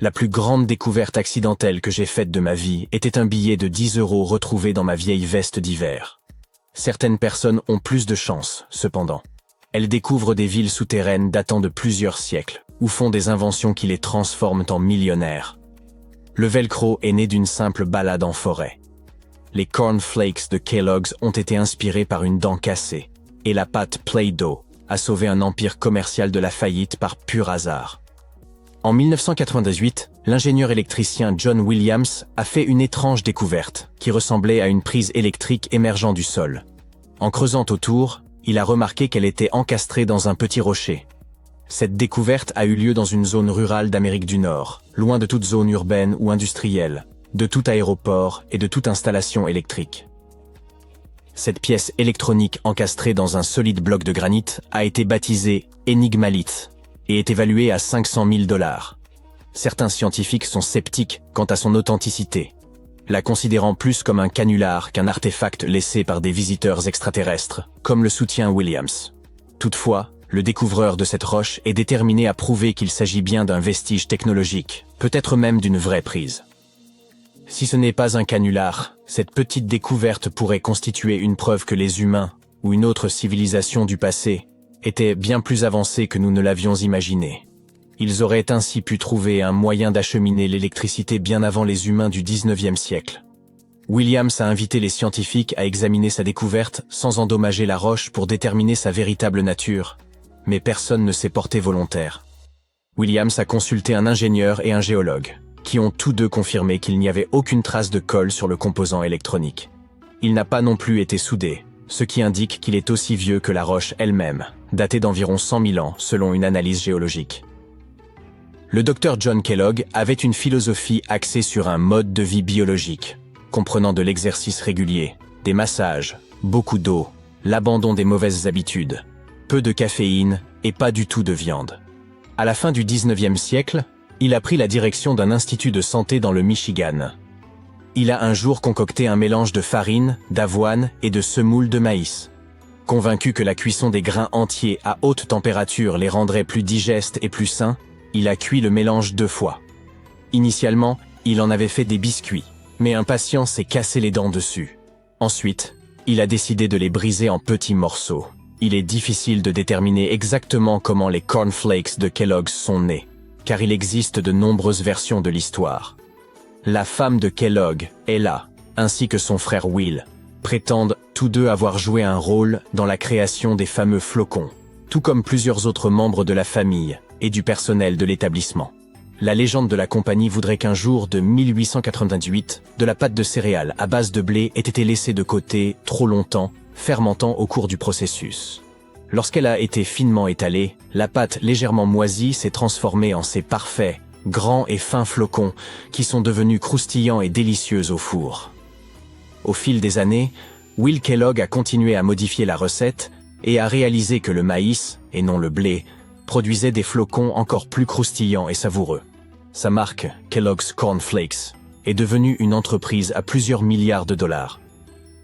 La plus grande découverte accidentelle que j'ai faite de ma vie était un billet de 10 € retrouvé dans ma vieille veste d'hiver. Certaines personnes ont plus de chance, cependant. Elles découvrent des villes souterraines datant de plusieurs siècles, ou font des inventions qui les transforment en millionnaires. Le velcro est né d'une simple balade en forêt. Les cornflakes de Kellogg's ont été inspirés par une dent cassée, et la pâte Play-Doh a sauvé un empire commercial de la faillite par pur hasard. En 1998, l'ingénieur électricien John Williams a fait une étrange découverte qui ressemblait à une prise électrique émergeant du sol. En creusant autour, il a remarqué qu'elle était encastrée dans un petit rocher. Cette découverte a eu lieu dans une zone rurale d'Amérique du Nord, loin de toute zone urbaine ou industrielle, de tout aéroport et de toute installation électrique. Cette pièce électronique encastrée dans un solide bloc de granit a été baptisée Enigmalith et est évaluée à 500 000 $. Certains scientifiques sont sceptiques quant à son authenticité, la considérant plus comme un canular qu'un artefact laissé par des visiteurs extraterrestres, comme le soutient Williams. Toutefois, le découvreur de cette roche est déterminé à prouver qu'il s'agit bien d'un vestige technologique, peut-être même d'une vraie prise. Si ce n'est pas un canular, cette petite découverte pourrait constituer une preuve que les humains, ou une autre civilisation du passé, étaient bien plus avancés que nous ne l'avions imaginé. Ils auraient ainsi pu trouver un moyen d'acheminer l'électricité bien avant les humains du 19e siècle. Williams a invité les scientifiques à examiner sa découverte sans endommager la roche pour déterminer sa véritable nature, mais personne ne s'est porté volontaire. Williams a consulté un ingénieur et un géologue, qui ont tous deux confirmé qu'il n'y avait aucune trace de colle sur le composant électronique. Il n'a pas non plus été soudé, ce qui indique qu'il est aussi vieux que la roche elle-même, datée d'environ 100 000 ans selon une analyse géologique. Le docteur John Kellogg avait une philosophie axée sur un mode de vie biologique, comprenant de l'exercice régulier, des massages, beaucoup d'eau, l'abandon des mauvaises habitudes, peu de caféine et pas du tout de viande. À la fin du 19e siècle, il a pris la direction d'un institut de santé dans le Michigan. Il a un jour concocté un mélange de farine, d'avoine et de semoule de maïs. Convaincu que la cuisson des grains entiers à haute température les rendrait plus digestes et plus sains, il a cuit le mélange 2 fois. Initialement, il en avait fait des biscuits, mais un patient s'est cassé les dents dessus. Ensuite, il a décidé de les briser en petits morceaux. Il est difficile de déterminer exactement comment les cornflakes de Kellogg's sont nés, car il existe de nombreuses versions de l'histoire. La femme de Kellogg, Ella, ainsi que son frère Will, prétendent tous deux avoir joué un rôle dans la création des fameux flocons, tout comme plusieurs autres membres de la famille et du personnel de l'établissement. La légende de la compagnie voudrait qu'un jour de 1888, de la pâte de céréales à base de blé ait été laissée de côté trop longtemps, fermentant au cours du processus. Lorsqu'elle a été finement étalée, la pâte légèrement moisie s'est transformée en ces parfaits, grands et fins flocons qui sont devenus croustillants et délicieux au four. Au fil des années, Will Kellogg a continué à modifier la recette et a réalisé que le maïs, et non le blé, produisait des flocons encore plus croustillants et savoureux. Sa marque, Kellogg's Corn Flakes, est devenue une entreprise à plusieurs milliards de $.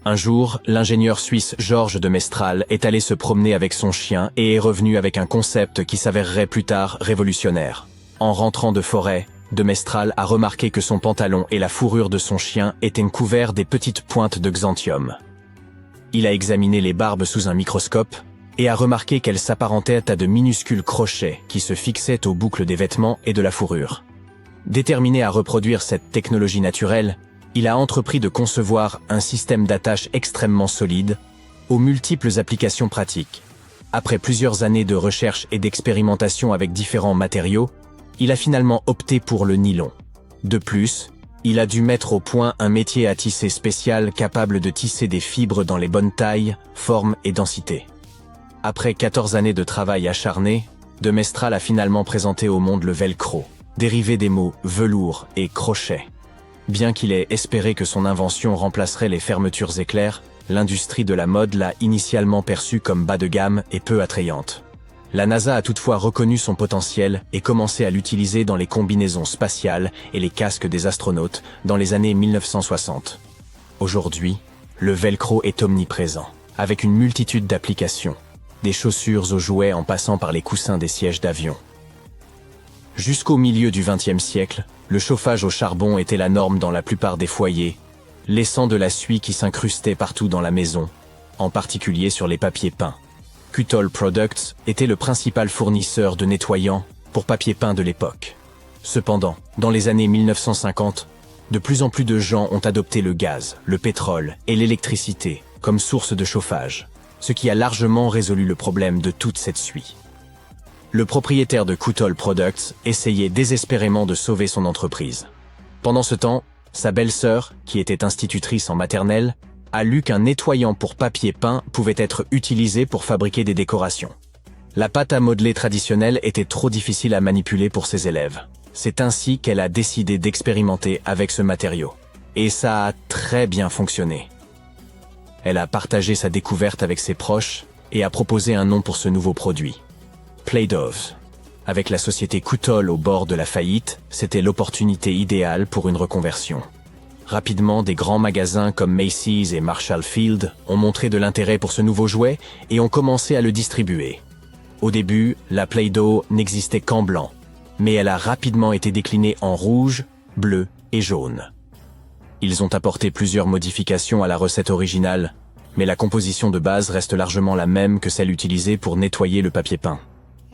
Un jour, l'ingénieur suisse Georges de Mestral est allé se promener avec son chien et est revenu avec un concept qui s'avérerait plus tard révolutionnaire. En rentrant de forêt, de Mestral a remarqué que son pantalon et la fourrure de son chien étaient couverts des petites pointes de xanthium. Il a examiné les barbes sous un microscope et a remarqué qu'elles s'apparentaient à de minuscules crochets qui se fixaient aux boucles des vêtements et de la fourrure. Déterminé à reproduire cette technologie naturelle, il a entrepris de concevoir un système d'attache extrêmement solide, aux multiples applications pratiques. Après plusieurs années de recherche et d'expérimentation avec différents matériaux, il a finalement opté pour le nylon. De plus, il a dû mettre au point un métier à tisser spécial capable de tisser des fibres dans les bonnes tailles, formes et densités. Après 14 années de travail acharné, de Mestral a finalement présenté au monde le velcro, dérivé des mots velours et crochet. Bien qu'il ait espéré que son invention remplacerait les fermetures éclairs, l'industrie de la mode l'a initialement perçue comme bas de gamme et peu attrayante. La NASA a toutefois reconnu son potentiel et commencé à l'utiliser dans les combinaisons spatiales et les casques des astronautes dans les années 1960. Aujourd'hui, le velcro est omniprésent, avec une multitude d'applications, des chaussures aux jouets en passant par les coussins des sièges d'avion. Jusqu'au milieu du XXe siècle, le chauffage au charbon était la norme dans la plupart des foyers, laissant de la suie qui s'incrustait partout dans la maison, en particulier sur les papiers peints. Kuttol Products était le principal fournisseur de nettoyants pour papier peint de l'époque. Cependant, dans les années 1950, de plus en plus de gens ont adopté le gaz, le pétrole et l'électricité comme source de chauffage, ce qui a largement résolu le problème de toute cette suie. Le propriétaire de Kuttol Products essayait désespérément de sauver son entreprise. Pendant ce temps, sa belle-sœur, qui était institutrice en maternelle, a lu qu'un nettoyant pour papier peint pouvait être utilisé pour fabriquer des décorations. La pâte à modeler traditionnelle était trop difficile à manipuler pour ses élèves. C'est ainsi qu'elle a décidé d'expérimenter avec ce matériau. Et ça a très bien fonctionné. Elle a partagé sa découverte avec ses proches et a proposé un nom pour ce nouveau produit. Play-Doh. Avec la société Kuttol au bord de la faillite, c'était l'opportunité idéale pour une reconversion. Rapidement, des grands magasins comme Macy's et Marshall Field ont montré de l'intérêt pour ce nouveau jouet et ont commencé à le distribuer. Au début, la Play-Doh n'existait qu'en blanc, mais elle a rapidement été déclinée en rouge, bleu et jaune. Ils ont apporté plusieurs modifications à la recette originale, mais la composition de base reste largement la même que celle utilisée pour nettoyer le papier peint.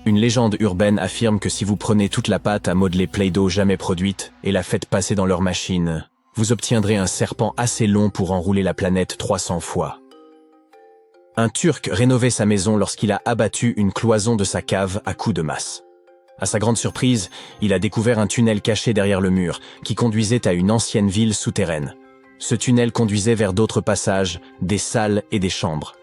Une légende urbaine affirme que si vous prenez toute la pâte à modeler Play-Doh jamais produite et la faites passer dans leur machine, vous obtiendrez un serpent assez long pour enrouler la planète 300 fois. Un Turc rénovait sa maison lorsqu'il a abattu une cloison de sa cave à coups de masse. À sa grande surprise, il a découvert un tunnel caché derrière le mur, qui conduisait à une ancienne ville souterraine. Ce tunnel conduisait vers d'autres passages, des salles et des chambres.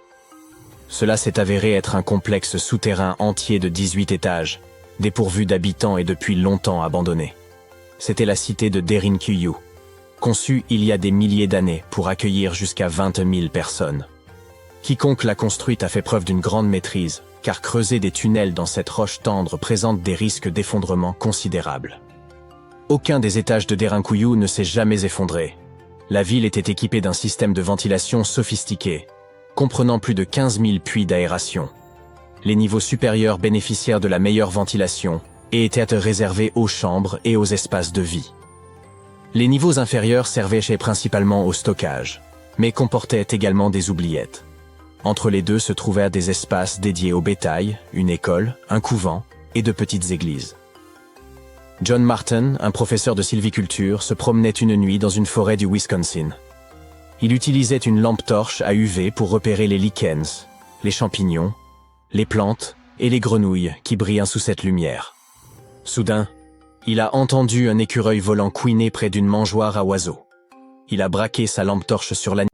Cela s'est avéré être un complexe souterrain entier de 18 étages, dépourvu d'habitants et depuis longtemps abandonné. C'était la cité de Derinkuyu, conçue il y a des milliers d'années pour accueillir jusqu'à 20 000 personnes. Quiconque l'a construite a fait preuve d'une grande maîtrise, car creuser des tunnels dans cette roche tendre présente des risques d'effondrement considérables. Aucun des étages de Derinkuyu ne s'est jamais effondré. La ville était équipée d'un système de ventilation sophistiqué, comprenant plus de 15 000 puits d'aération. Les niveaux supérieurs bénéficièrent de la meilleure ventilation et étaient réservés aux chambres et aux espaces de vie. Les niveaux inférieurs servaient principalement au stockage, mais comportaient également des oubliettes. Entre les deux se trouvaient des espaces dédiés au bétail, une école, un couvent et de petites églises. John Martin, un professeur de sylviculture, se promenait une nuit dans une forêt du Wisconsin. Il utilisait une lampe torche à UV pour repérer les lichens, les champignons, les plantes et les grenouilles qui brillent sous cette lumière. Soudain, il a entendu un écureuil volant couiner près d'une mangeoire à oiseaux. Il a braqué sa lampe torche sur l'animal.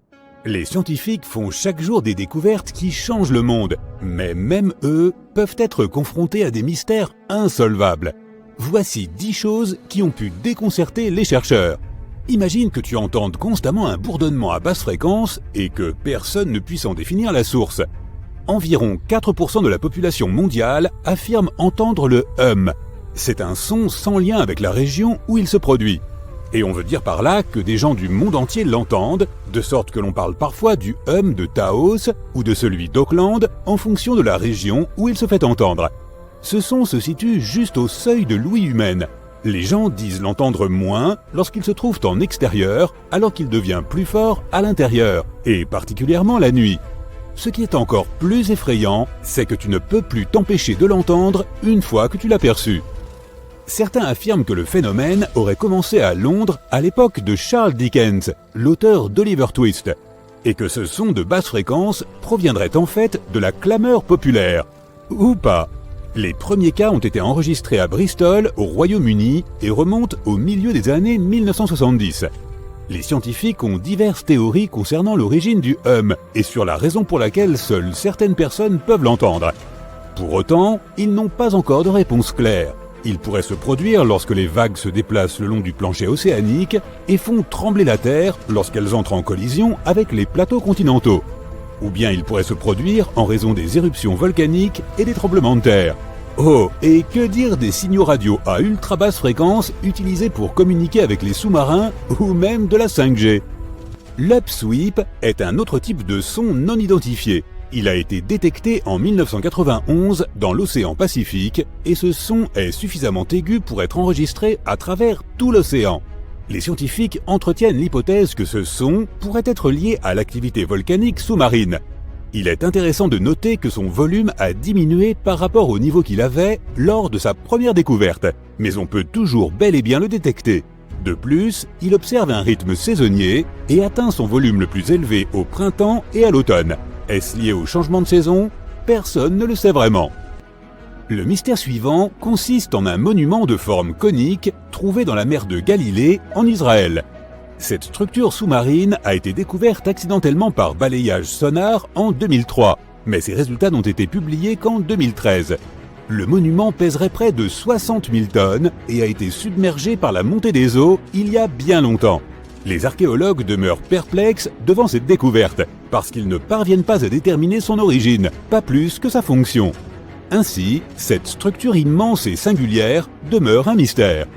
Les scientifiques font chaque jour des découvertes qui changent le monde, mais même eux peuvent être confrontés à des mystères insolvables. Voici 10 choses qui ont pu déconcerter les chercheurs. Imagine que tu entendes constamment un bourdonnement à basse fréquence et que personne ne puisse en définir la source. Environ 4% de la population mondiale affirme entendre le hum. C'est un son sans lien avec la région où il se produit. Et on veut dire par là que des gens du monde entier l'entendent, de sorte que l'on parle parfois du hum de Taos ou de celui d'Auckland en fonction de la région où il se fait entendre. Ce son se situe juste au seuil de l'ouïe humaine. Les gens disent l'entendre moins lorsqu'il se trouve en extérieur, alors qu'il devient plus fort à l'intérieur, et particulièrement la nuit. Ce qui est encore plus effrayant, c'est que tu ne peux plus t'empêcher de l'entendre une fois que tu l'as perçu. Certains affirment que le phénomène aurait commencé à Londres à l'époque de Charles Dickens, l'auteur d'Oliver Twist, et que ce son de basse fréquence proviendrait en fait de la clameur populaire. Ou pas. Les premiers cas ont été enregistrés à Bristol, au Royaume-Uni, et remontent au milieu des années 1970. Les scientifiques ont diverses théories concernant l'origine du hum, et sur la raison pour laquelle seules certaines personnes peuvent l'entendre. Pour autant, ils n'ont pas encore de réponse claire. Il pourrait se produire lorsque les vagues se déplacent le long du plancher océanique et font trembler la Terre lorsqu'elles entrent en collision avec les plateaux continentaux. Ou bien il pourrait se produire en raison des éruptions volcaniques et des tremblements de terre. Oh, et que dire des signaux radio à ultra basse fréquence utilisés pour communiquer avec les sous-marins ou même de la 5G. L'upsweep est un autre type de son non identifié. Il a été détecté en 1991 dans l'océan Pacifique et ce son est suffisamment aigu pour être enregistré à travers tout l'océan. Les scientifiques entretiennent l'hypothèse que ce son pourrait être lié à l'activité volcanique sous-marine. Il est intéressant de noter que son volume a diminué par rapport au niveau qu'il avait lors de sa première découverte, mais on peut toujours bel et bien le détecter. De plus, il observe un rythme saisonnier et atteint son volume le plus élevé au printemps et à l'automne. Est-ce lié au changement de saison? Personne ne le sait vraiment. Le mystère suivant consiste en un monument de forme conique trouvé dans la mer de Galilée, en Israël. Cette structure sous-marine a été découverte accidentellement par balayage sonar en 2003, mais ses résultats n'ont été publiés qu'en 2013. Le monument pèserait près de 60 000 tonnes et a été submergé par la montée des eaux il y a bien longtemps. Les archéologues demeurent perplexes devant cette découverte, parce qu'ils ne parviennent pas à déterminer son origine, pas plus que sa fonction. Ainsi, cette structure immense et singulière demeure un mystère.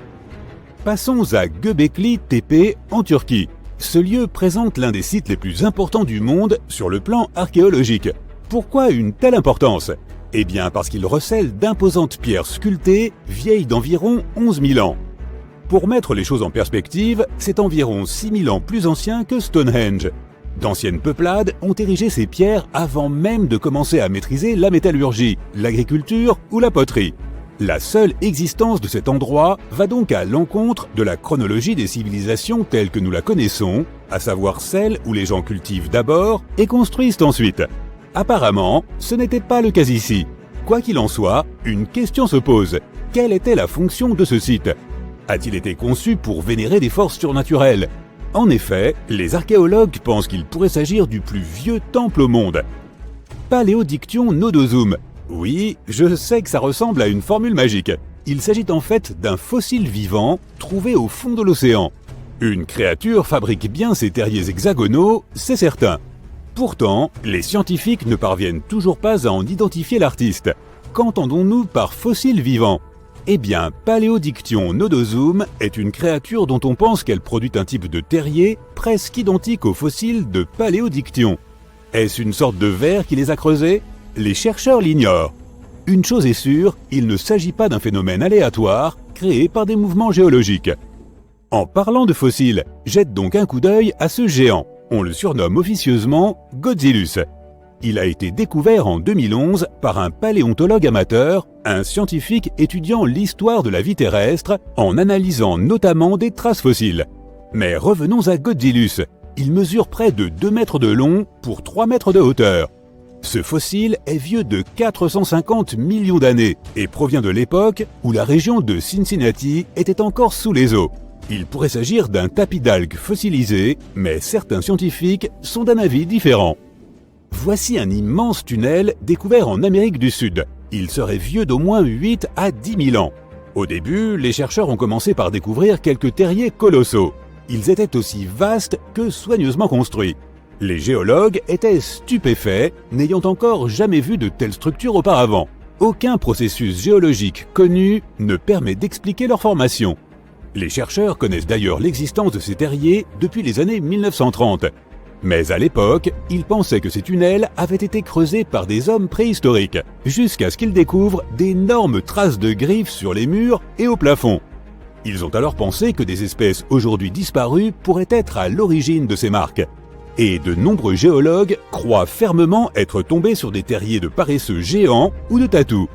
Passons à Göbekli Tepe en Turquie. Ce lieu présente l'un des sites les plus importants du monde sur le plan archéologique. Pourquoi une telle importance? Eh bien parce qu'il recèle d'imposantes pierres sculptées vieilles d'environ 11 000 ans. Pour mettre les choses en perspective, c'est environ 6 000 ans plus ancien que Stonehenge. D'anciennes peuplades ont érigé ces pierres avant même de commencer à maîtriser la métallurgie, l'agriculture ou la poterie. La seule existence de cet endroit va donc à l'encontre de la chronologie des civilisations telles que nous la connaissons, à savoir celle où les gens cultivent d'abord et construisent ensuite. Apparemment, ce n'était pas le cas ici. Quoi qu'il en soit, une question se pose. Quelle était la fonction de ce site? A-t-il été conçu pour vénérer des forces surnaturelles? En effet, les archéologues pensent qu'il pourrait s'agir du plus vieux temple au monde. Paléodiction Nodosum. Oui, je sais que ça ressemble à une formule magique. Il s'agit en fait d'un fossile vivant trouvé au fond de l'océan. Une créature fabrique bien ses terriers hexagonaux, c'est certain. Pourtant, les scientifiques ne parviennent toujours pas à en identifier l'artiste. Qu'entendons-nous par fossile vivant? Eh bien, Paléodiction Nodosum est une créature dont on pense qu'elle produit un type de terrier presque identique aux fossiles de Paléodiction. Est-ce une sorte de ver qui les a creusés? Les chercheurs l'ignorent. Une chose est sûre, il ne s'agit pas d'un phénomène aléatoire créé par des mouvements géologiques. En parlant de fossiles, jette donc un coup d'œil à ce géant. On le surnomme officieusement Godzillus. Il a été découvert en 2011 par un paléontologue amateur, un scientifique étudiant l'histoire de la vie terrestre en analysant notamment des traces fossiles. Mais revenons à Godzillus. Il mesure près de 2 mètres de long pour 3 mètres de hauteur. Ce fossile est vieux de 450 millions d'années et provient de l'époque où la région de Cincinnati était encore sous les eaux. Il pourrait s'agir d'un tapis d'algues fossilisé, mais certains scientifiques sont d'un avis différent. Voici un immense tunnel découvert en Amérique du Sud. Il serait vieux d'au moins 8 à 10 000 ans. Au début, les chercheurs ont commencé par découvrir quelques terriers colossaux. Ils étaient aussi vastes que soigneusement construits. Les géologues étaient stupéfaits, n'ayant encore jamais vu de telles structures auparavant. Aucun processus géologique connu ne permet d'expliquer leur formation. Les chercheurs connaissent d'ailleurs l'existence de ces terriers depuis les années 1930. Mais à l'époque, ils pensaient que ces tunnels avaient été creusés par des hommes préhistoriques, jusqu'à ce qu'ils découvrent d'énormes traces de griffes sur les murs et au plafond. Ils ont alors pensé que des espèces aujourd'hui disparues pourraient être à l'origine de ces marques. Et de nombreux géologues croient fermement être tombés sur des terriers de paresseux géants ou de tatous.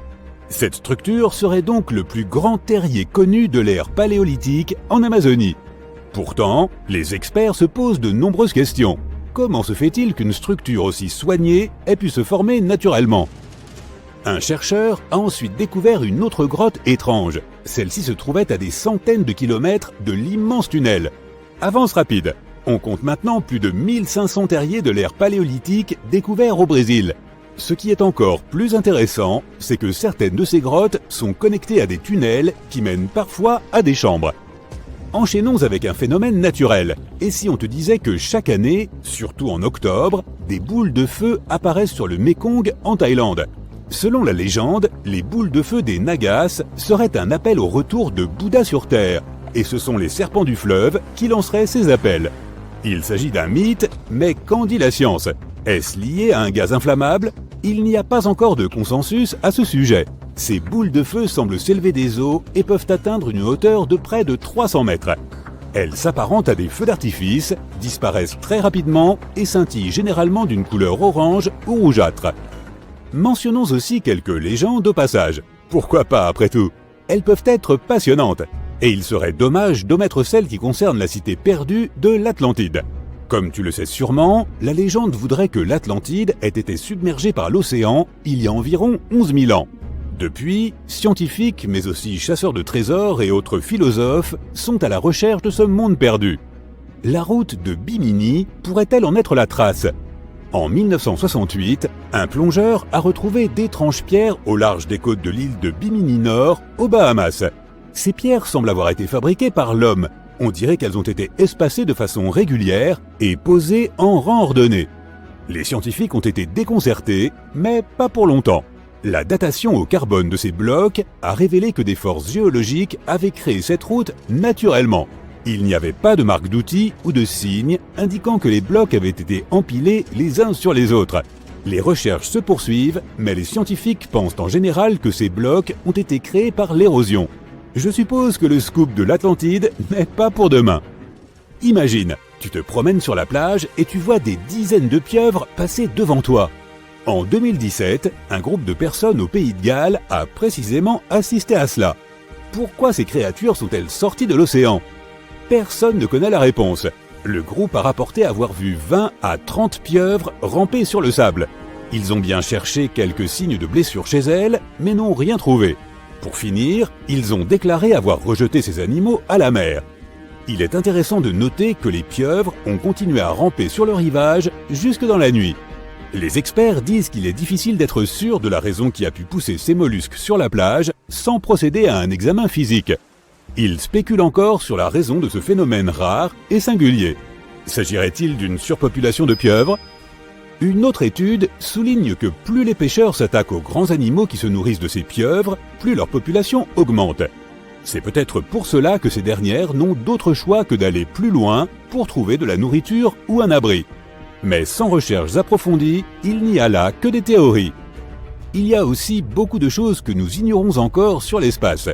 Cette structure serait donc le plus grand terrier connu de l'ère paléolithique en Amazonie. Pourtant, les experts se posent de nombreuses questions. Comment se fait-il qu'une structure aussi soignée ait pu se former naturellement? Un chercheur a ensuite découvert une autre grotte étrange. Celle-ci se trouvait à des centaines de kilomètres de l'immense tunnel. Avance rapide. On compte maintenant plus de 1500 terriers de l'ère paléolithique découverts au Brésil. Ce qui est encore plus intéressant, c'est que certaines de ces grottes sont connectées à des tunnels qui mènent parfois à des chambres. Enchaînons avec un phénomène naturel. Et si on te disait que chaque année, surtout en octobre, des boules de feu apparaissent sur le Mékong en Thaïlande? Selon la légende, les boules de feu des Nagas seraient un appel au retour de Bouddha sur Terre. Et ce sont les serpents du fleuve qui lanceraient ces appels. Il s'agit d'un mythe, mais qu'en dit la science? Est-ce lié à un gaz inflammable? Il n'y a pas encore de consensus à ce sujet. Ces boules de feu semblent s'élever des eaux et peuvent atteindre une hauteur de près de 300 mètres. Elles s'apparentent à des feux d'artifice, disparaissent très rapidement et scintillent généralement d'une couleur orange ou rougeâtre. Mentionnons aussi quelques légendes au passage. Pourquoi pas après tout? Elles peuvent être passionnantes. Et il serait dommage d'omettre celle qui concerne la cité perdue de l'Atlantide. Comme tu le sais sûrement, la légende voudrait que l'Atlantide ait été submergée par l'océan il y a environ 11 000 ans. Depuis, scientifiques, mais aussi chasseurs de trésors et autres philosophes sont à la recherche de ce monde perdu. La route de Bimini pourrait-elle en être la trace? En 1968, un plongeur a retrouvé d'étranges pierres au large des côtes de l'île de Bimini Nord, aux Bahamas. Ces pierres semblent avoir été fabriquées par l'homme. On dirait qu'elles ont été espacées de façon régulière et posées en rang ordonné. Les scientifiques ont été déconcertés, mais pas pour longtemps. La datation au carbone de ces blocs a révélé que des forces géologiques avaient créé cette route naturellement. Il n'y avait pas de marque d'outils ou de signes indiquant que les blocs avaient été empilés les uns sur les autres. Les recherches se poursuivent, mais les scientifiques pensent en général que ces blocs ont été créés par l'érosion. Je suppose que le scoop de l'Atlantide n'est pas pour demain. Imagine, tu te promènes sur la plage et tu vois des dizaines de pieuvres passer devant toi. En 2017, un groupe de personnes au Pays de Galles a précisément assisté à cela. Pourquoi ces créatures sont-elles sorties de l'océan? Personne ne connaît la réponse. Le groupe a rapporté avoir vu 20 à 30 pieuvres ramper sur le sable. Ils ont bien cherché quelques signes de blessures chez elles, mais n'ont rien trouvé. Pour finir, ils ont déclaré avoir rejeté ces animaux à la mer. Il est intéressant de noter que les pieuvres ont continué à ramper sur le rivage jusque dans la nuit. Les experts disent qu'il est difficile d'être sûr de la raison qui a pu pousser ces mollusques sur la plage sans procéder à un examen physique. Ils spéculent encore sur la raison de ce phénomène rare et singulier. S'agirait-il d'une surpopulation de pieuvres? Une autre étude souligne que plus les pêcheurs s'attaquent aux grands animaux qui se nourrissent de ces pieuvres, plus leur population augmente. C'est peut-être pour cela que ces dernières n'ont d'autre choix que d'aller plus loin pour trouver de la nourriture ou un abri. Mais sans recherches approfondies, il n'y a là que des théories. Il y a aussi beaucoup de choses que nous ignorons encore sur l'espace.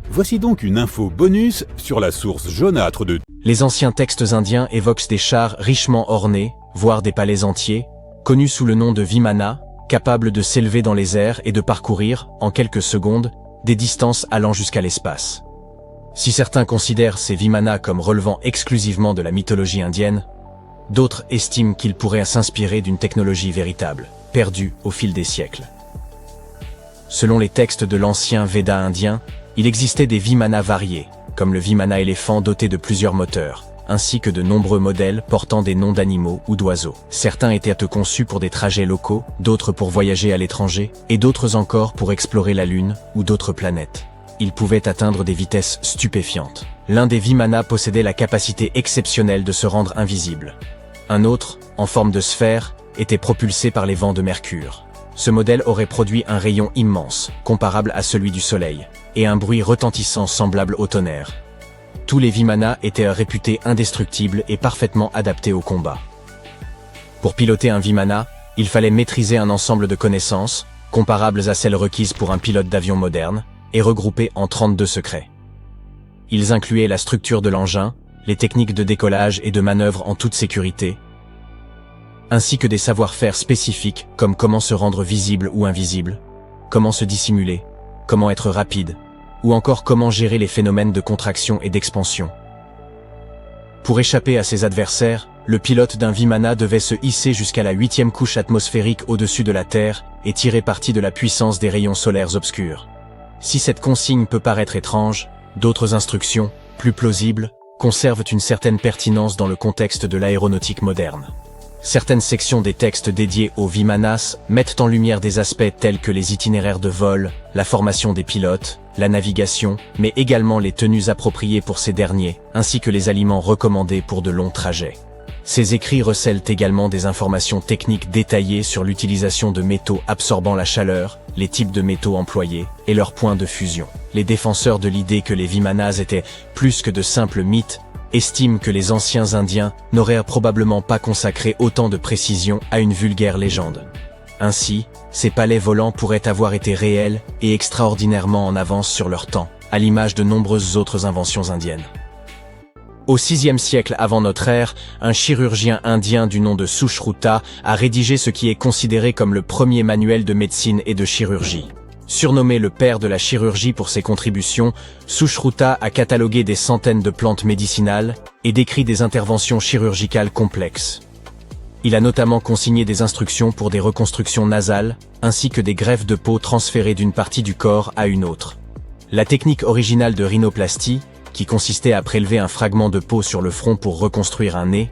Voici donc une info bonus sur la source jaunâtre de... Les anciens textes indiens évoquent des chars richement ornés, voire des palais entiers, connus sous le nom de Vimana, capables de s'élever dans les airs et de parcourir, en quelques secondes, des distances allant jusqu'à l'espace. Si certains considèrent ces Vimana comme relevant exclusivement de la mythologie indienne, d'autres estiment qu'ils pourraient s'inspirer d'une technologie véritable, perdue au fil des siècles. Selon les textes de l'ancien Veda indien, il existait des Vimana variés, comme le Vimana éléphant doté de plusieurs moteurs, ainsi que de nombreux modèles portant des noms d'animaux ou d'oiseaux. Certains étaient conçus pour des trajets locaux, d'autres pour voyager à l'étranger, et d'autres encore pour explorer la Lune ou d'autres planètes. Ils pouvaient atteindre des vitesses stupéfiantes. L'un des Vimana possédait la capacité exceptionnelle de se rendre invisible. Un autre, en forme de sphère, était propulsé par les vents de Mercure. Ce modèle aurait produit un rayon immense, comparable à celui du Soleil, et un bruit retentissant semblable au tonnerre. Tous les Vimana étaient réputés indestructibles et parfaitement adaptés au combat. Pour piloter un Vimana, il fallait maîtriser un ensemble de connaissances, comparables à celles requises pour un pilote d'avion moderne, et regroupées en 32 secrets. Ils incluaient la structure de l'engin, les techniques de décollage et de manœuvre en toute sécurité, ainsi que des savoir-faire spécifiques comme comment se rendre visible ou invisible, comment se dissimuler, comment être rapide, ou encore comment gérer les phénomènes de contraction et d'expansion. Pour échapper à ses adversaires, le pilote d'un Vimana devait se hisser jusqu'à la 8e couche atmosphérique au-dessus de la Terre et tirer parti de la puissance des rayons solaires obscurs. Si cette consigne peut paraître étrange, d'autres instructions, plus plausibles, conservent une certaine pertinence dans le contexte de l'aéronautique moderne. Certaines sections des textes dédiés aux Vimanas mettent en lumière des aspects tels que les itinéraires de vol, la formation des pilotes, la navigation, mais également les tenues appropriées pour ces derniers, ainsi que les aliments recommandés pour de longs trajets. Ces écrits recèlent également des informations techniques détaillées sur l'utilisation de métaux absorbant la chaleur, les types de métaux employés et leurs points de fusion. Les défenseurs de l'idée que les Vimanas étaient plus que de simples mythes estime que les anciens Indiens n'auraient probablement pas consacré autant de précision à une vulgaire légende. Ainsi, ces palais volants pourraient avoir été réels et extraordinairement en avance sur leur temps, à l'image de nombreuses autres inventions indiennes. Au VIe siècle avant notre ère, un chirurgien indien du nom de Sushruta a rédigé ce qui est considéré comme le premier manuel de médecine et de chirurgie. Surnommé le père de la chirurgie pour ses contributions, Sushruta a catalogué des centaines de plantes médicinales et décrit des interventions chirurgicales complexes. Il a notamment consigné des instructions pour des reconstructions nasales, ainsi que des greffes de peau transférées d'une partie du corps à une autre. La technique originale de rhinoplastie, qui consistait à prélever un fragment de peau sur le front pour reconstruire un nez,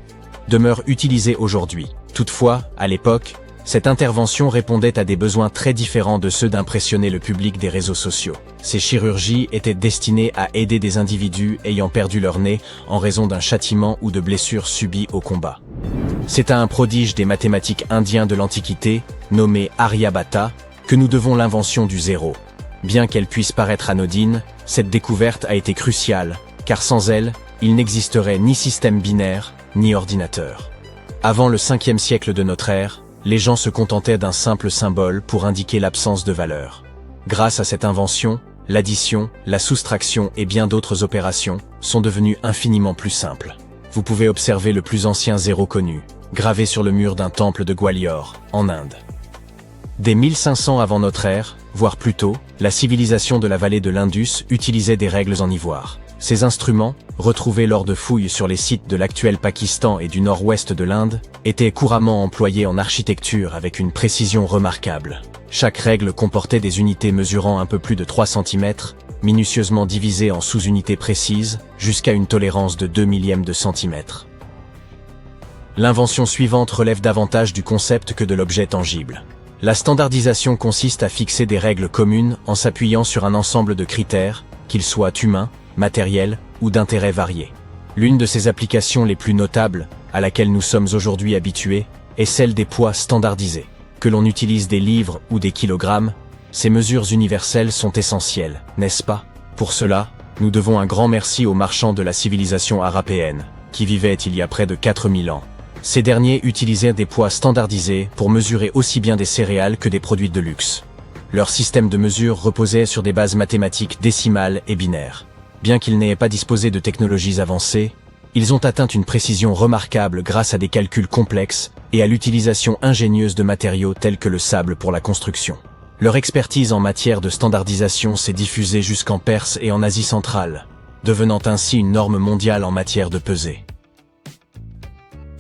demeure utilisée aujourd'hui. Toutefois, à l'époque, cette intervention répondait à des besoins très différents de ceux d'impressionner le public des réseaux sociaux. Ces chirurgies étaient destinées à aider des individus ayant perdu leur nez en raison d'un châtiment ou de blessures subies au combat. C'est à un prodige des mathématiques indiens de l'Antiquité, nommé Aryabhata, que nous devons l'invention du zéro. Bien qu'elle puisse paraître anodine, cette découverte a été cruciale, car sans elle, il n'existerait ni système binaire, ni ordinateur. Avant le 5e siècle de notre ère, les gens se contentaient d'un simple symbole pour indiquer l'absence de valeur. Grâce à cette invention, l'addition, la soustraction et bien d'autres opérations sont devenues infiniment plus simples. Vous pouvez observer le plus ancien zéro connu, gravé sur le mur d'un temple de Gwalior, en Inde. Dès 1500 avant notre ère, voire plus tôt, la civilisation de la vallée de l'Indus utilisait des règles en ivoire. Ces instruments, retrouvés lors de fouilles sur les sites de l'actuel Pakistan et du nord-ouest de l'Inde, étaient couramment employés en architecture avec une précision remarquable. Chaque règle comportait des unités mesurant un peu plus de 3 cm, minutieusement divisées en sous-unités précises, jusqu'à une tolérance de 2 millièmes de centimètre. L'invention suivante relève davantage du concept que de l'objet tangible. La standardisation consiste à fixer des règles communes en s'appuyant sur un ensemble de critères, qu'ils soient humains, matériels ou d'intérêts variés. L'une de ces applications les plus notables, à laquelle nous sommes aujourd'hui habitués, est celle des poids standardisés. Que l'on utilise des livres ou des kilogrammes, ces mesures universelles sont essentielles, n'est-ce pas? Pour cela, nous devons un grand merci aux marchands de la civilisation arapéenne, qui vivaient il y a près de 4000 ans. Ces derniers utilisaient des poids standardisés pour mesurer aussi bien des céréales que des produits de luxe. Leur système de mesure reposait sur des bases mathématiques décimales et binaires. Bien qu'ils n'aient pas disposé de technologies avancées, ils ont atteint une précision remarquable grâce à des calculs complexes et à l'utilisation ingénieuse de matériaux tels que le sable pour la construction. Leur expertise en matière de standardisation s'est diffusée jusqu'en Perse et en Asie centrale, devenant ainsi une norme mondiale en matière de pesée.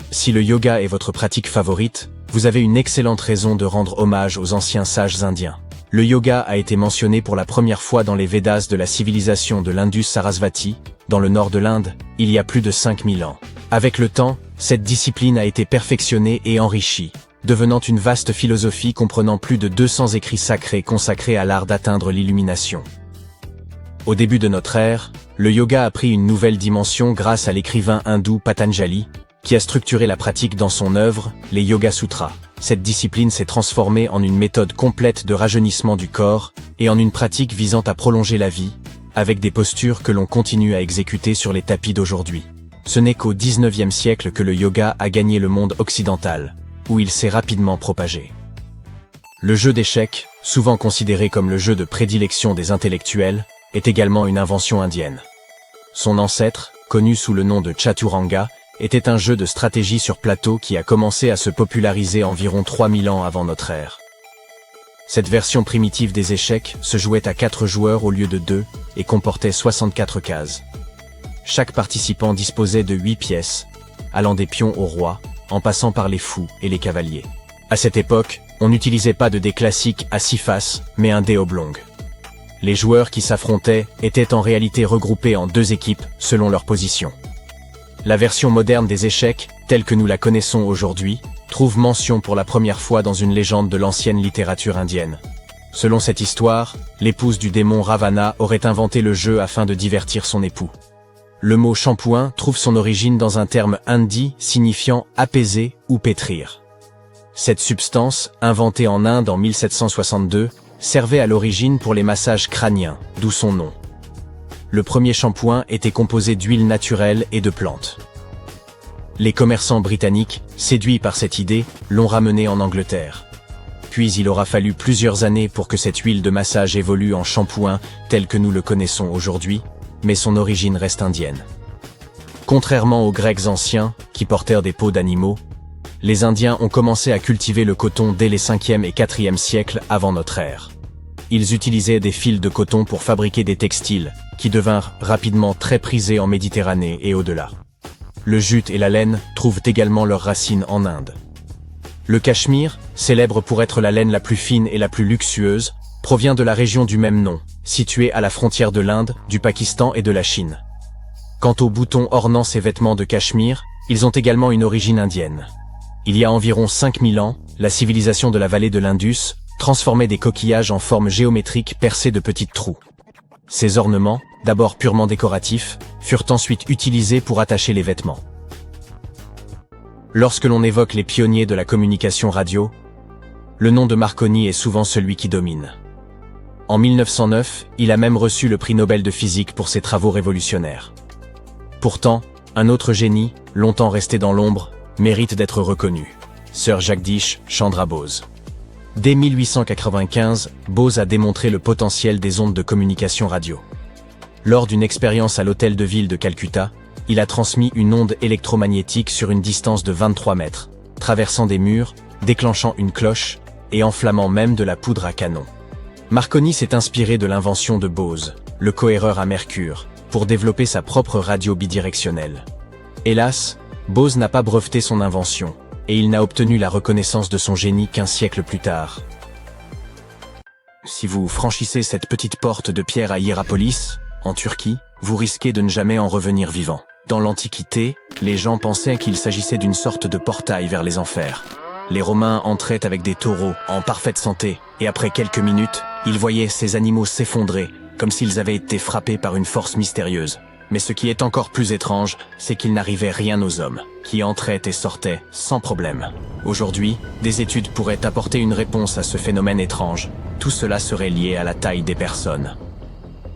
Si le yoga est votre pratique favorite, vous avez une excellente raison de rendre hommage aux anciens sages indiens. Le yoga a été mentionné pour la première fois dans les Védas de la civilisation de l'Indus-Sarasvati, dans le nord de l'Inde, il y a plus de 5000 ans. Avec le temps, cette discipline a été perfectionnée et enrichie, devenant une vaste philosophie comprenant plus de 200 écrits sacrés consacrés à l'art d'atteindre l'illumination. Au début de notre ère, le yoga a pris une nouvelle dimension grâce à l'écrivain hindou Patanjali, qui a structuré la pratique dans son œuvre, les Yoga Sutras. Cette discipline s'est transformée en une méthode complète de rajeunissement du corps et en une pratique visant à prolonger la vie, avec des postures que l'on continue à exécuter sur les tapis d'aujourd'hui. Ce n'est qu'au XIXe siècle que le yoga a gagné le monde occidental, où il s'est rapidement propagé. Le jeu d'échecs, souvent considéré comme le jeu de prédilection des intellectuels, est également une invention indienne. Son ancêtre, connu sous le nom de Chaturanga, était un jeu de stratégie sur plateau qui a commencé à se populariser environ 3000 ans avant notre ère. Cette version primitive des échecs se jouait à 4 joueurs au lieu de 2 et comportait 64 cases. Chaque participant disposait de 8 pièces, allant des pions au roi, en passant par les fous et les cavaliers. À cette époque, on n'utilisait pas de dés classiques à 6 faces, mais un dé oblong. Les joueurs qui s'affrontaient étaient en réalité regroupés en 2 équipes selon leur position. La version moderne des échecs, telle que nous la connaissons aujourd'hui, trouve mention pour la première fois dans une légende de l'ancienne littérature indienne. Selon cette histoire, l'épouse du démon Ravana aurait inventé le jeu afin de divertir son époux. Le mot shampooing trouve son origine dans un terme hindi signifiant apaiser ou pétrir. Cette substance, inventée en Inde en 1762, servait à l'origine pour les massages crâniens, d'où son nom. Le premier shampoing était composé d'huile naturelle et de plantes. Les commerçants britanniques, séduits par cette idée, l'ont ramené en Angleterre. Puis il aura fallu plusieurs années pour que cette huile de massage évolue en shampoing tel que nous le connaissons aujourd'hui, mais son origine reste indienne. Contrairement aux Grecs anciens, qui portèrent des peaux d'animaux, les Indiens ont commencé à cultiver le coton dès les 5e et 4e siècles avant notre ère. Ils utilisaient des fils de coton pour fabriquer des textiles, qui devinrent rapidement très prisés en Méditerranée et au-delà. Le jute et la laine trouvent également leurs racines en Inde. Le Cachemire, célèbre pour être la laine la plus fine et la plus luxueuse, provient de la région du même nom, située à la frontière de l'Inde, du Pakistan et de la Chine. Quant aux boutons ornant ces vêtements de Cachemire, ils ont également une origine indienne. Il y a environ 5000 ans, la civilisation de la vallée de l'Indus transformait des coquillages en forme géométrique percés de petits trous. Ces ornements, d'abord purement décoratifs, furent ensuite utilisés pour attacher les vêtements. Lorsque l'on évoque les pionniers de la communication radio, le nom de Marconi est souvent celui qui domine. En 1909, il a même reçu le prix Nobel de physique pour ses travaux révolutionnaires. Pourtant, un autre génie, longtemps resté dans l'ombre, mérite d'être reconnu. Sir Jagdish Chandra Bose. Dès 1895, Bose a démontré le potentiel des ondes de communication radio. Lors d'une expérience à l'hôtel de ville de Calcutta, il a transmis une onde électromagnétique sur une distance de 23 mètres, traversant des murs, déclenchant une cloche et enflammant même de la poudre à canon. Marconi s'est inspiré de l'invention de Bose, le cohéreur à mercure, pour développer sa propre radio bidirectionnelle. Hélas, Bose n'a pas breveté son invention, et il n'a obtenu la reconnaissance de son génie qu'1 siècle plus tard. Si vous franchissez cette petite porte de pierre à Hiérapolis, en Turquie, vous risquez de ne jamais en revenir vivant. Dans l'Antiquité, les gens pensaient qu'il s'agissait d'une sorte de portail vers les enfers. Les Romains entraient avec des taureaux, en parfaite santé, et après quelques minutes, ils voyaient ces animaux s'effondrer, comme s'ils avaient été frappés par une force mystérieuse. Mais ce qui est encore plus étrange, c'est qu'il n'arrivait rien aux hommes, qui entraient et sortaient sans problème. Aujourd'hui, des études pourraient apporter une réponse à ce phénomène étrange. Tout cela serait lié à la taille des personnes.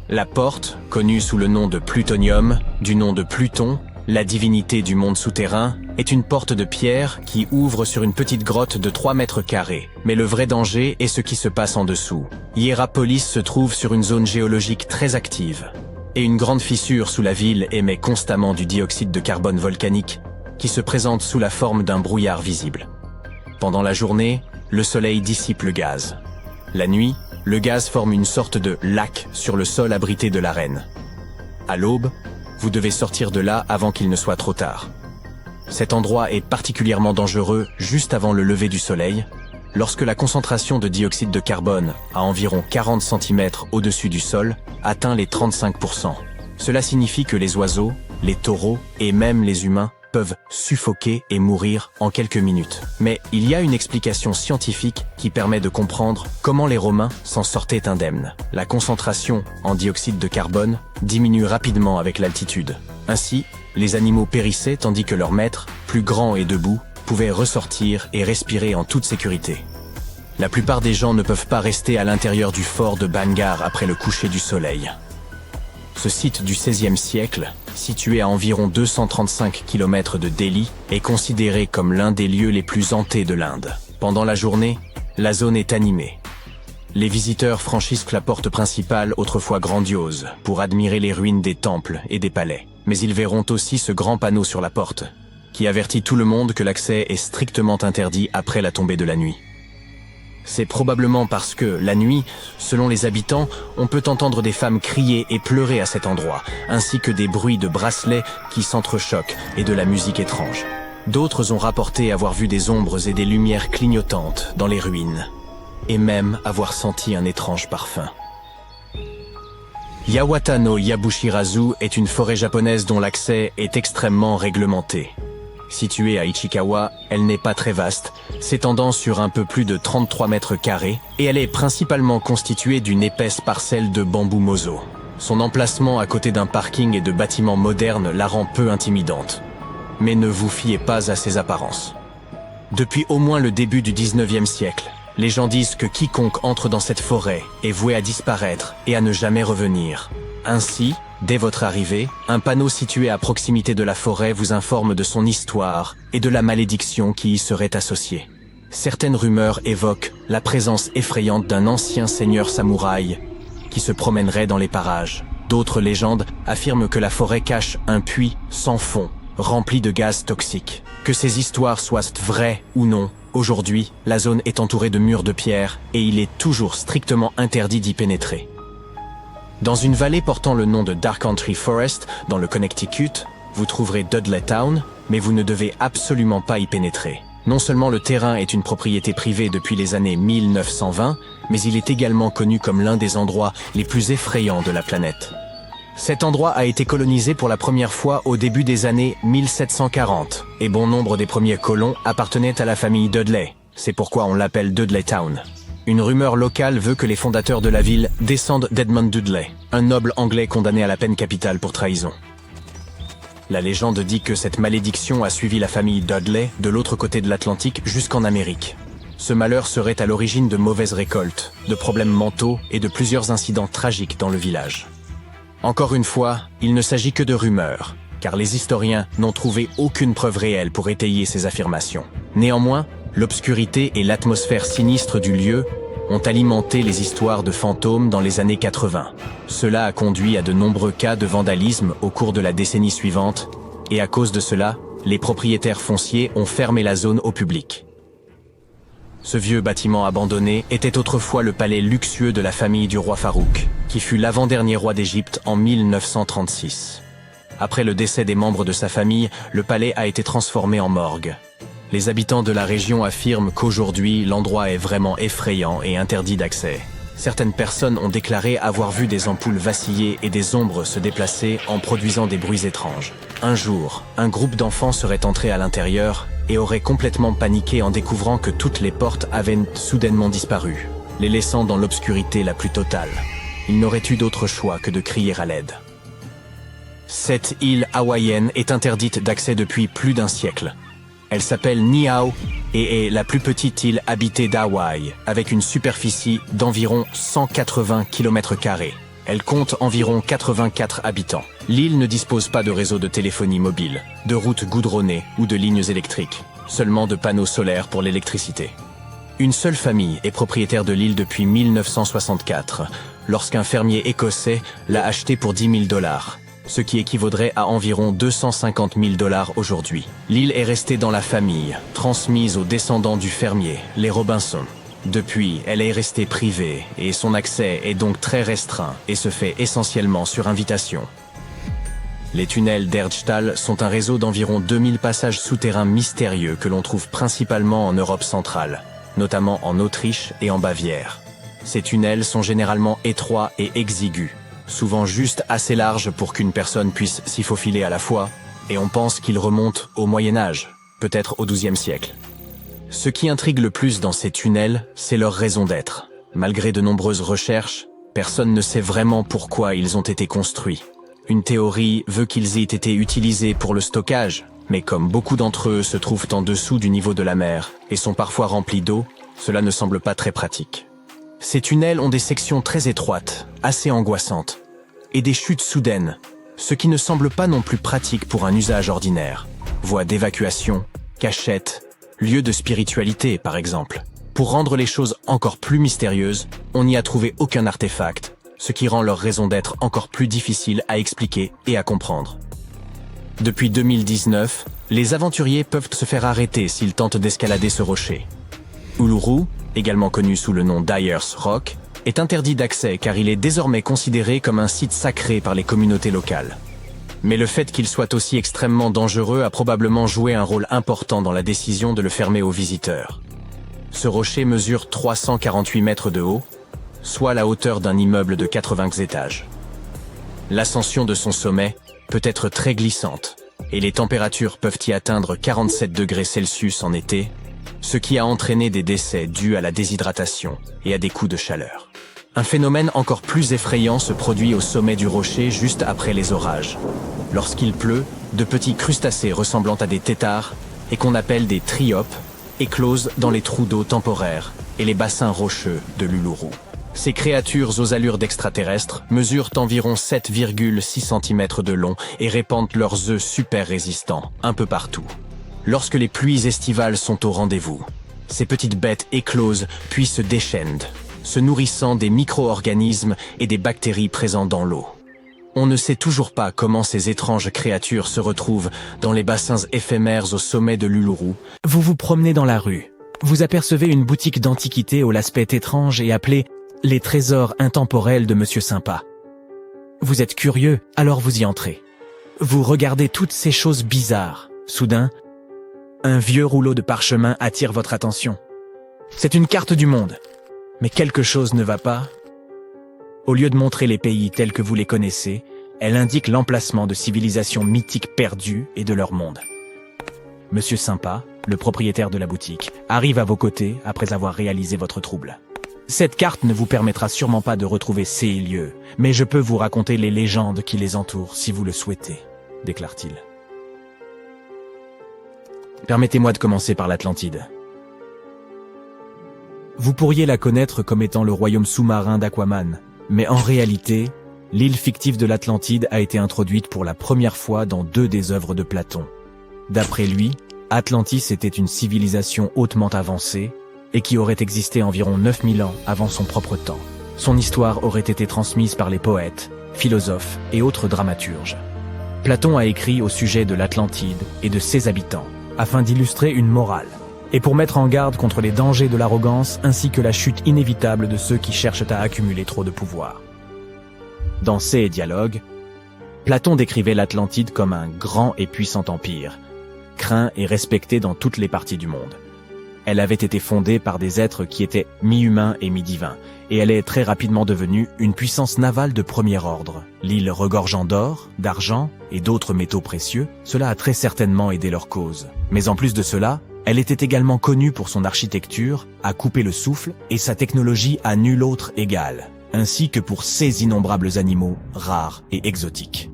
La porte, connue sous le nom de Plutonium, du nom de Pluton, la divinité du monde souterrain, est une porte de pierre qui ouvre sur une petite grotte de 3 mètres carrés. Mais le vrai danger est ce qui se passe en dessous. Hiérapolis se trouve sur une zone géologique très active. Et une grande fissure sous la ville émet constamment du dioxyde de carbone volcanique, qui se présente sous la forme d'un brouillard visible. Pendant la journée, le soleil dissipe le gaz. La nuit, le gaz forme une sorte de lac sur le sol abrité de l'arène. À l'aube, vous devez sortir de là avant qu'il ne soit trop tard. Cet endroit est particulièrement dangereux juste avant le lever du soleil, lorsque la concentration de dioxyde de carbone, à environ 40 cm au-dessus du sol, atteint les 35%. Cela signifie que les oiseaux, les taureaux et même les humains peuvent suffoquer et mourir en quelques minutes. Mais il y a une explication scientifique qui permet de comprendre comment les Romains s'en sortaient indemnes. La concentration en dioxyde de carbone diminue rapidement avec l'altitude. Ainsi, les animaux périssaient tandis que leurs maîtres, plus grands et debout, pouvaient ressortir et respirer en toute sécurité. La plupart des gens ne peuvent pas rester à l'intérieur du fort de Bangar après le coucher du soleil. Ce site du XVIe siècle, situé à environ 235 km de Delhi, est considéré comme l'un des lieux les plus hantés de l'Inde. Pendant la journée, la zone est animée. Les visiteurs franchissent la porte principale, autrefois grandiose, pour admirer les ruines des temples et des palais. Mais ils verront aussi ce grand panneau sur la porte, qui avertit tout le monde que l'accès est strictement interdit après la tombée de la nuit. C'est probablement parce que, la nuit, selon les habitants, on peut entendre des femmes crier et pleurer à cet endroit, ainsi que des bruits de bracelets qui s'entrechoquent et de la musique étrange. D'autres ont rapporté avoir vu des ombres et des lumières clignotantes dans les ruines, et même avoir senti un étrange parfum. Yawata no Yabushirazu est une forêt japonaise dont l'accès est extrêmement réglementé. Située à Ichikawa, elle n'est pas très vaste, s'étendant sur un peu plus de 33 mètres carrés, et elle est principalement constituée d'une épaisse parcelle de bambou mozo. Son emplacement à côté d'un parking et de bâtiments modernes la rend peu intimidante. Mais ne vous fiez pas à ses apparences. Depuis au moins le début du 19e siècle, les gens disent que quiconque entre dans cette forêt est voué à disparaître et à ne jamais revenir. Ainsi, Dès votre arrivée, un panneau situé à proximité de la forêt vous informe de son histoire et de la malédiction qui y serait associée. Certaines rumeurs évoquent la présence effrayante d'un ancien seigneur samouraï qui se promènerait dans les parages. D'autres légendes affirment que la forêt cache un puits sans fond, rempli de gaz toxiques. Que ces histoires soient vraies ou non, aujourd'hui, la zone est entourée de murs de pierre et il est toujours strictement interdit d'y pénétrer. Dans une vallée portant le nom de Dark Country Forest, dans le Connecticut, vous trouverez Dudley Town, mais vous ne devez absolument pas y pénétrer. Non seulement le terrain est une propriété privée depuis les années 1920, mais il est également connu comme l'un des endroits les plus effrayants de la planète. Cet endroit a été colonisé pour la première fois au début des années 1740, et bon nombre des premiers colons appartenaient à la famille Dudley. C'est pourquoi on l'appelle Dudley Town. Une rumeur locale veut que les fondateurs de la ville descendent d'Edmund Dudley, un noble anglais condamné à la peine capitale pour trahison. La légende dit que cette malédiction a suivi la famille Dudley de l'autre côté de l'Atlantique jusqu'en Amérique. Ce malheur serait à l'origine de mauvaises récoltes, de problèmes mentaux et de plusieurs incidents tragiques dans le village. Encore une fois, il ne s'agit que de rumeurs, car les historiens n'ont trouvé aucune preuve réelle pour étayer ces affirmations. Néanmoins, l'obscurité et l'atmosphère sinistre du lieu ont alimenté les histoires de fantômes dans les années 80. Cela a conduit à de nombreux cas de vandalisme au cours de la décennie suivante, et à cause de cela, les propriétaires fonciers ont fermé la zone au public. Ce vieux bâtiment abandonné était autrefois le palais luxueux de la famille du roi Farouk, qui fut l'avant-dernier roi d'Égypte en 1936. Après le décès des membres de sa famille, le palais a été transformé en morgue. Les habitants de la région affirment qu'aujourd'hui, l'endroit est vraiment effrayant et interdit d'accès. Certaines personnes ont déclaré avoir vu des ampoules vaciller et des ombres se déplacer en produisant des bruits étranges. Un jour, un groupe d'enfants serait entré à l'intérieur et aurait complètement paniqué en découvrant que toutes les portes avaient soudainement disparu, les laissant dans l'obscurité la plus totale. Ils n'auraient eu d'autre choix que de crier à l'aide. Cette île hawaïenne est interdite d'accès depuis plus d'un siècle. Elle s'appelle Niihau et est la plus petite île habitée d'Hawaï, avec une superficie d'environ 180 km². Elle compte environ 84 habitants. L'île ne dispose pas de réseau de téléphonie mobile, de routes goudronnées ou de lignes électriques, seulement de panneaux solaires pour l'électricité. Une seule famille est propriétaire de l'île depuis 1964, lorsqu'un fermier écossais l'a achetée pour $10 000. Ce qui équivaudrait à environ $250 000 aujourd'hui. L'île est restée dans la famille, transmise aux descendants du fermier, les Robinson. Depuis, elle est restée privée et son accès est donc très restreint et se fait essentiellement sur invitation. Les tunnels d'Erdstall sont un réseau d'environ 2000 passages souterrains mystérieux que l'on trouve principalement en Europe centrale, notamment en Autriche et en Bavière. Ces tunnels sont généralement étroits et exigus, souvent juste assez large pour qu'une personne puisse s'y faufiler à la fois, et on pense qu'ils remontent au Moyen-Âge, peut-être au XIIe siècle. Ce qui intrigue le plus dans ces tunnels, c'est leur raison d'être. Malgré de nombreuses recherches, personne ne sait vraiment pourquoi ils ont été construits. Une théorie veut qu'ils aient été utilisés pour le stockage, mais comme beaucoup d'entre eux se trouvent en dessous du niveau de la mer et sont parfois remplis d'eau, cela ne semble pas très pratique. Ces tunnels ont des sections très étroites, assez angoissantes, et des chutes soudaines, ce qui ne semble pas non plus pratique pour un usage ordinaire. Voies d'évacuation, cachettes, lieux de spiritualité par exemple. Pour rendre les choses encore plus mystérieuses, on n'y a trouvé aucun artefact, ce qui rend leur raison d'être encore plus difficile à expliquer et à comprendre. Depuis 2019, les aventuriers peuvent se faire arrêter s'ils tentent d'escalader ce rocher. Uluru, également connu sous le nom d'Ayers Rock, est interdit d'accès car il est désormais considéré comme un site sacré par les communautés locales. Mais le fait qu'il soit aussi extrêmement dangereux a probablement joué un rôle important dans la décision de le fermer aux visiteurs. Ce rocher mesure 348 mètres de haut, soit la hauteur d'un immeuble de 80 étages. L'ascension de son sommet peut être très glissante, et les températures peuvent y atteindre 47 degrés Celsius en été, ce qui a entraîné des décès dus à la déshydratation et à des coups de chaleur. Un phénomène encore plus effrayant se produit au sommet du rocher juste après les orages. Lorsqu'il pleut, de petits crustacés ressemblant à des têtards, et qu'on appelle des triopes, éclosent dans les trous d'eau temporaires et les bassins rocheux de l'Uluru. Ces créatures aux allures d'extraterrestres mesurent environ 7,6 cm de long et répandent leurs œufs super résistants un peu partout. Lorsque les pluies estivales sont au rendez-vous, ces petites bêtes éclosent puis se déchaînent, se nourrissant des micro-organismes et des bactéries présents dans l'eau. On ne sait toujours pas comment ces étranges créatures se retrouvent dans les bassins éphémères au sommet de l'Uluru. Vous vous promenez dans la rue. Vous apercevez une boutique d'antiquités au l'aspect étrange et appelée « Les trésors intemporels de Monsieur Sympa ». Vous êtes curieux, alors vous y entrez. Vous regardez toutes ces choses bizarres. Soudain, un vieux rouleau de parchemin attire votre attention. C'est une carte du monde. Mais quelque chose ne va pas. Au lieu de montrer les pays tels que vous les connaissez, elle indique l'emplacement de civilisations mythiques perdues et de leur monde. Monsieur Sympa, le propriétaire de la boutique, arrive à vos côtés après avoir réalisé votre trouble. Cette carte ne vous permettra sûrement pas de retrouver ces lieux, mais je peux vous raconter les légendes qui les entourent si vous le souhaitez, déclare-t-il. Permettez-moi de commencer par l'Atlantide. Vous pourriez la connaître comme étant le royaume sous-marin d'Aquaman, mais en réalité, l'île fictive de l'Atlantide a été introduite pour la première fois dans 2 des œuvres de Platon. D'après lui, Atlantis était une civilisation hautement avancée et qui aurait existé environ 9000 ans avant son propre temps. Son histoire aurait été transmise par les poètes, philosophes et autres dramaturges. Platon a écrit au sujet de l'Atlantide et de ses habitants, afin d'illustrer une morale, et pour mettre en garde contre les dangers de l'arrogance ainsi que la chute inévitable de ceux qui cherchent à accumuler trop de pouvoir. Dans ces dialogues, Platon décrivait l'Atlantide comme un grand et puissant empire, craint et respecté dans toutes les parties du monde. Elle avait été fondée par des êtres qui étaient mi-humains et mi-divins, et elle est très rapidement devenue une puissance navale de premier ordre. L'île regorgeant d'or, d'argent et d'autres métaux précieux, cela a très certainement aidé leur cause. Mais en plus de cela, elle était également connue pour son architecture, à couper le souffle, et sa technologie à nul autre égale, ainsi que pour ses innombrables animaux rares et exotiques.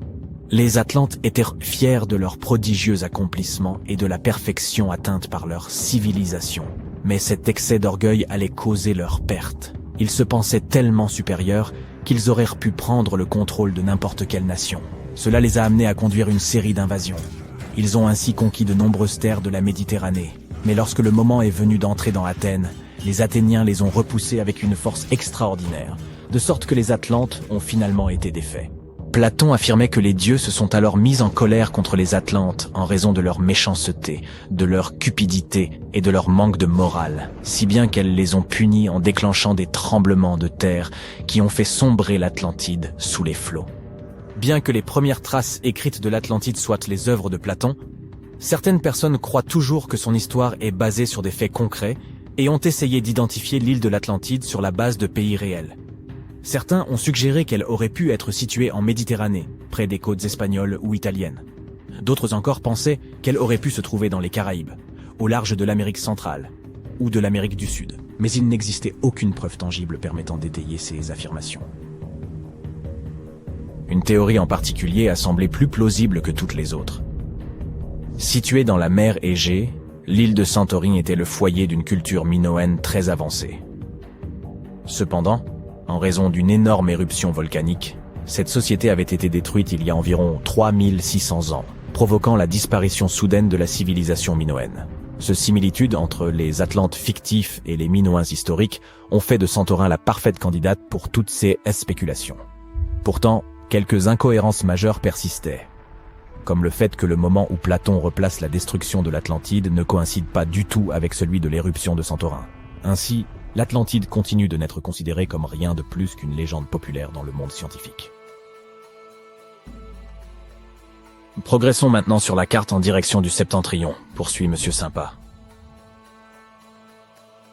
Les Atlantes étaient fiers de leurs prodigieux accomplissements et de la perfection atteinte par leur civilisation. Mais cet excès d'orgueil allait causer leur perte. Ils se pensaient tellement supérieurs qu'ils auraient pu prendre le contrôle de n'importe quelle nation. Cela les a amenés à conduire une série d'invasions. Ils ont ainsi conquis de nombreuses terres de la Méditerranée. Mais lorsque le moment est venu d'entrer dans Athènes, les Athéniens les ont repoussés avec une force extraordinaire, de sorte que les Atlantes ont finalement été défaits. Platon affirmait que les dieux se sont alors mis en colère contre les Atlantes en raison de leur méchanceté, de leur cupidité et de leur manque de morale, si bien qu'elles les ont punis en déclenchant des tremblements de terre qui ont fait sombrer l'Atlantide sous les flots. Bien que les premières traces écrites de l'Atlantide soient les œuvres de Platon, certaines personnes croient toujours que son histoire est basée sur des faits concrets et ont essayé d'identifier l'île de l'Atlantide sur la base de pays réels. Certains ont suggéré qu'elle aurait pu être située en Méditerranée, près des côtes espagnoles ou italiennes. D'autres encore pensaient qu'elle aurait pu se trouver dans les Caraïbes, au large de l'Amérique centrale ou de l'Amérique du Sud. Mais il n'existait aucune preuve tangible permettant d'étayer ces affirmations. Une théorie en particulier a semblé plus plausible que toutes les autres. Située dans la mer Égée, l'île de Santorini était le foyer d'une culture minoenne très avancée. Cependant, en raison d'une énorme éruption volcanique, cette société avait été détruite il y a environ 3600 ans, provoquant la disparition soudaine de la civilisation minoenne. Ce similitude entre les Atlantes fictifs et les Minoens historiques ont fait de Santorin la parfaite candidate pour toutes ces spéculations. Pourtant, quelques incohérences majeures persistaient, comme le fait que le moment où Platon replace la destruction de l'Atlantide ne coïncide pas du tout avec celui de l'éruption de Santorin. Ainsi, l'Atlantide continue de n'être considérée comme rien de plus qu'une légende populaire dans le monde scientifique. Progressons maintenant sur la carte en direction du Septentrion, poursuit Monsieur Sympa.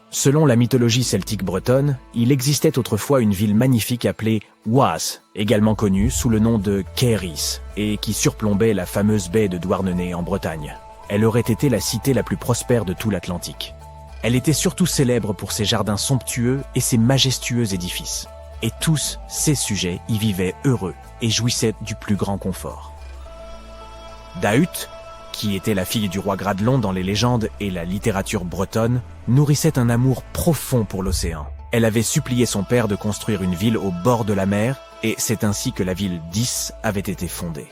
Selon la mythologie celtique bretonne, il existait autrefois une ville magnifique appelée Oise, également connue sous le nom de Kairis, et qui surplombait la fameuse baie de Douarnenez en Bretagne. Elle aurait été la cité la plus prospère de tout l'Atlantique. Elle était surtout célèbre pour ses jardins somptueux et ses majestueux édifices. Et tous ses sujets y vivaient heureux et jouissaient du plus grand confort. Dahut, qui était la fille du roi Gradelon dans les légendes et la littérature bretonne, nourrissait un amour profond pour l'océan. Elle avait supplié son père de construire une ville au bord de la mer, et c'est ainsi que la ville d'Ys avait été fondée.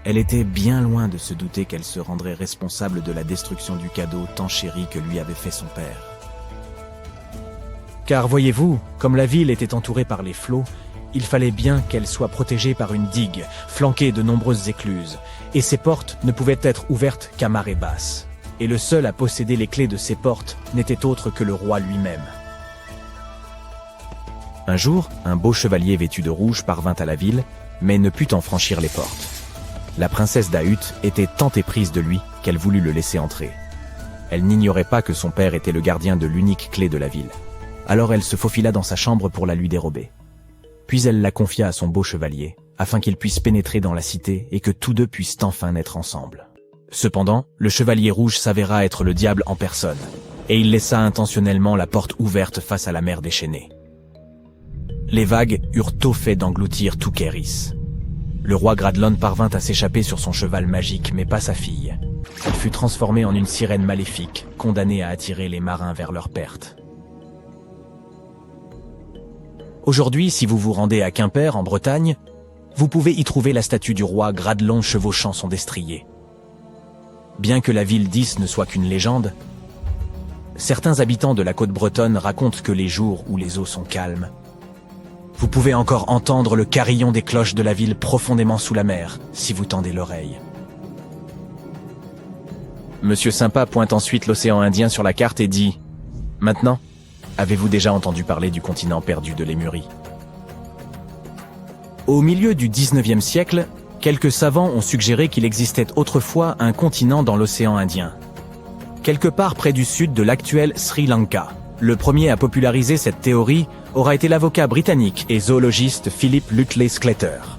Elle était bien loin de se douter qu'elle se rendrait responsable de la destruction du cadeau tant chéri que lui avait fait son père. Car voyez-vous, comme la ville était entourée par les flots, il fallait bien qu'elle soit protégée par une digue, flanquée de nombreuses écluses, et ses portes ne pouvaient être ouvertes qu'à marée basse. Et le seul à posséder les clés de ces portes n'était autre que le roi lui-même. Un jour, un beau chevalier vêtu de rouge parvint à la ville, mais ne put en franchir les portes. La princesse d'Ahut était tant éprise de lui qu'elle voulut le laisser entrer. Elle n'ignorait pas que son père était le gardien de l'unique clé de la ville. Alors elle se faufila dans sa chambre pour la lui dérober. Puis elle la confia à son beau chevalier, afin qu'il puisse pénétrer dans la cité et que tous deux puissent enfin naître ensemble. Cependant, le chevalier rouge s'avéra être le diable en personne, et il laissa intentionnellement la porte ouverte face à la mer déchaînée. Les vagues eurent tôt fait d'engloutir tout Kéris. Le roi Gradlon parvint à s'échapper sur son cheval magique, mais pas sa fille. Elle fut transformée en une sirène maléfique, condamnée à attirer les marins vers leur perte. Aujourd'hui, si vous vous rendez à Quimper, en Bretagne, vous pouvez y trouver la statue du roi Gradlon chevauchant son destrier. Bien que la ville d'Ys ne soit qu'une légende, certains habitants de la côte bretonne racontent que les jours où les eaux sont calmes, vous pouvez encore entendre le carillon des cloches de la ville profondément sous la mer, si vous tendez l'oreille. Monsieur Sympa pointe ensuite l'océan Indien sur la carte et dit « Maintenant, avez-vous déjà entendu parler du continent perdu de Lémurie ?» Au milieu du 19e siècle, quelques savants ont suggéré qu'il existait autrefois un continent dans l'océan Indien, quelque part près du sud de l'actuel Sri Lanka. Le premier à populariser cette théorie aura été l'avocat britannique et zoologiste Philip Lutley Sclater.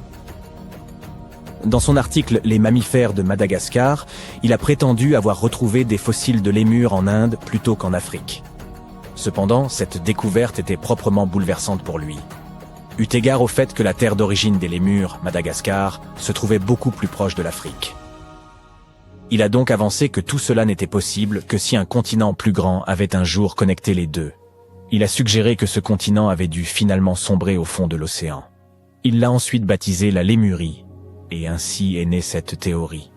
Dans son article « Les mammifères de Madagascar », il a prétendu avoir retrouvé des fossiles de lémurs en Inde plutôt qu'en Afrique. Cependant, cette découverte était proprement bouleversante pour lui, eu égard au fait que la terre d'origine des lémurs, Madagascar, se trouvait beaucoup plus proche de l'Afrique. Il a donc avancé que tout cela n'était possible que si un continent plus grand avait un jour connecté les deux. Il a suggéré que ce continent avait dû finalement sombrer au fond de l'océan. Il l'a ensuite baptisé la Lémurie, et ainsi est née cette théorie.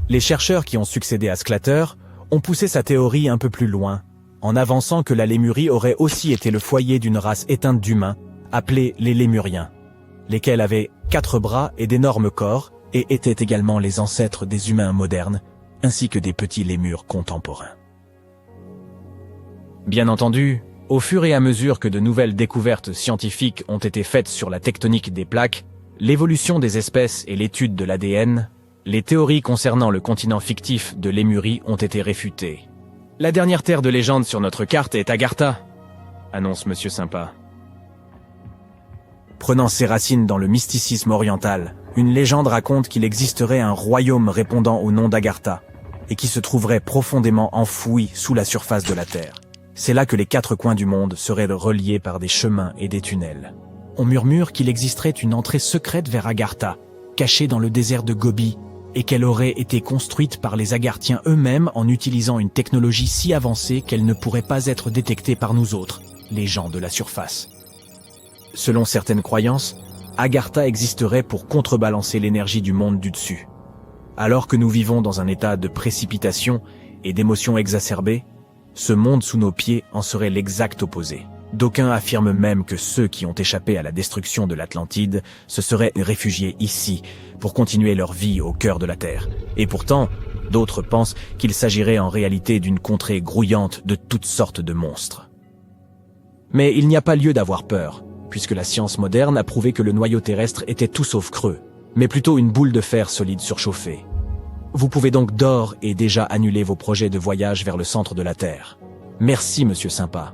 Les chercheurs qui ont succédé à Sclater ont poussé sa théorie un peu plus loin, en avançant que la Lémurie aurait aussi été le foyer d'une race éteinte d'humains, appelée les Lémuriens, lesquels avaient 4 bras et d'énormes corps, et étaient également les ancêtres des humains modernes, ainsi que des petits lémurs contemporains. Bien entendu, au fur et à mesure que de nouvelles découvertes scientifiques ont été faites sur la tectonique des plaques, l'évolution des espèces et l'étude de l'ADN, les théories concernant le continent fictif de Lémurie ont été réfutées. La dernière terre de légende sur notre carte est Agartha, annonce Monsieur Sympa. Prenant ses racines dans le mysticisme oriental, une légende raconte qu'il existerait un royaume répondant au nom d'Agartha, et qui se trouverait profondément enfoui sous la surface de la Terre. C'est là que les 4 coins du monde seraient reliés par des chemins et des tunnels. On murmure qu'il existerait une entrée secrète vers Agartha, cachée dans le désert de Gobi, et qu'elle aurait été construite par les Agarthiens eux-mêmes en utilisant une technologie si avancée qu'elle ne pourrait pas être détectée par nous autres, les gens de la surface. Selon certaines croyances, Agartha existerait pour contrebalancer l'énergie du monde du dessus. Alors que nous vivons dans un état de précipitation et d'émotions exacerbées, ce monde sous nos pieds en serait l'exact opposé. D'aucuns affirment même que ceux qui ont échappé à la destruction de l'Atlantide se seraient réfugiés ici pour continuer leur vie au cœur de la Terre. Et pourtant, d'autres pensent qu'il s'agirait en réalité d'une contrée grouillante de toutes sortes de monstres. Mais il n'y a pas lieu d'avoir peur, puisque la science moderne a prouvé que le noyau terrestre était tout sauf creux, mais plutôt une boule de fer solide surchauffée. Vous pouvez donc d'ores et déjà annuler vos projets de voyage vers le centre de la Terre. Merci, Monsieur Sympa.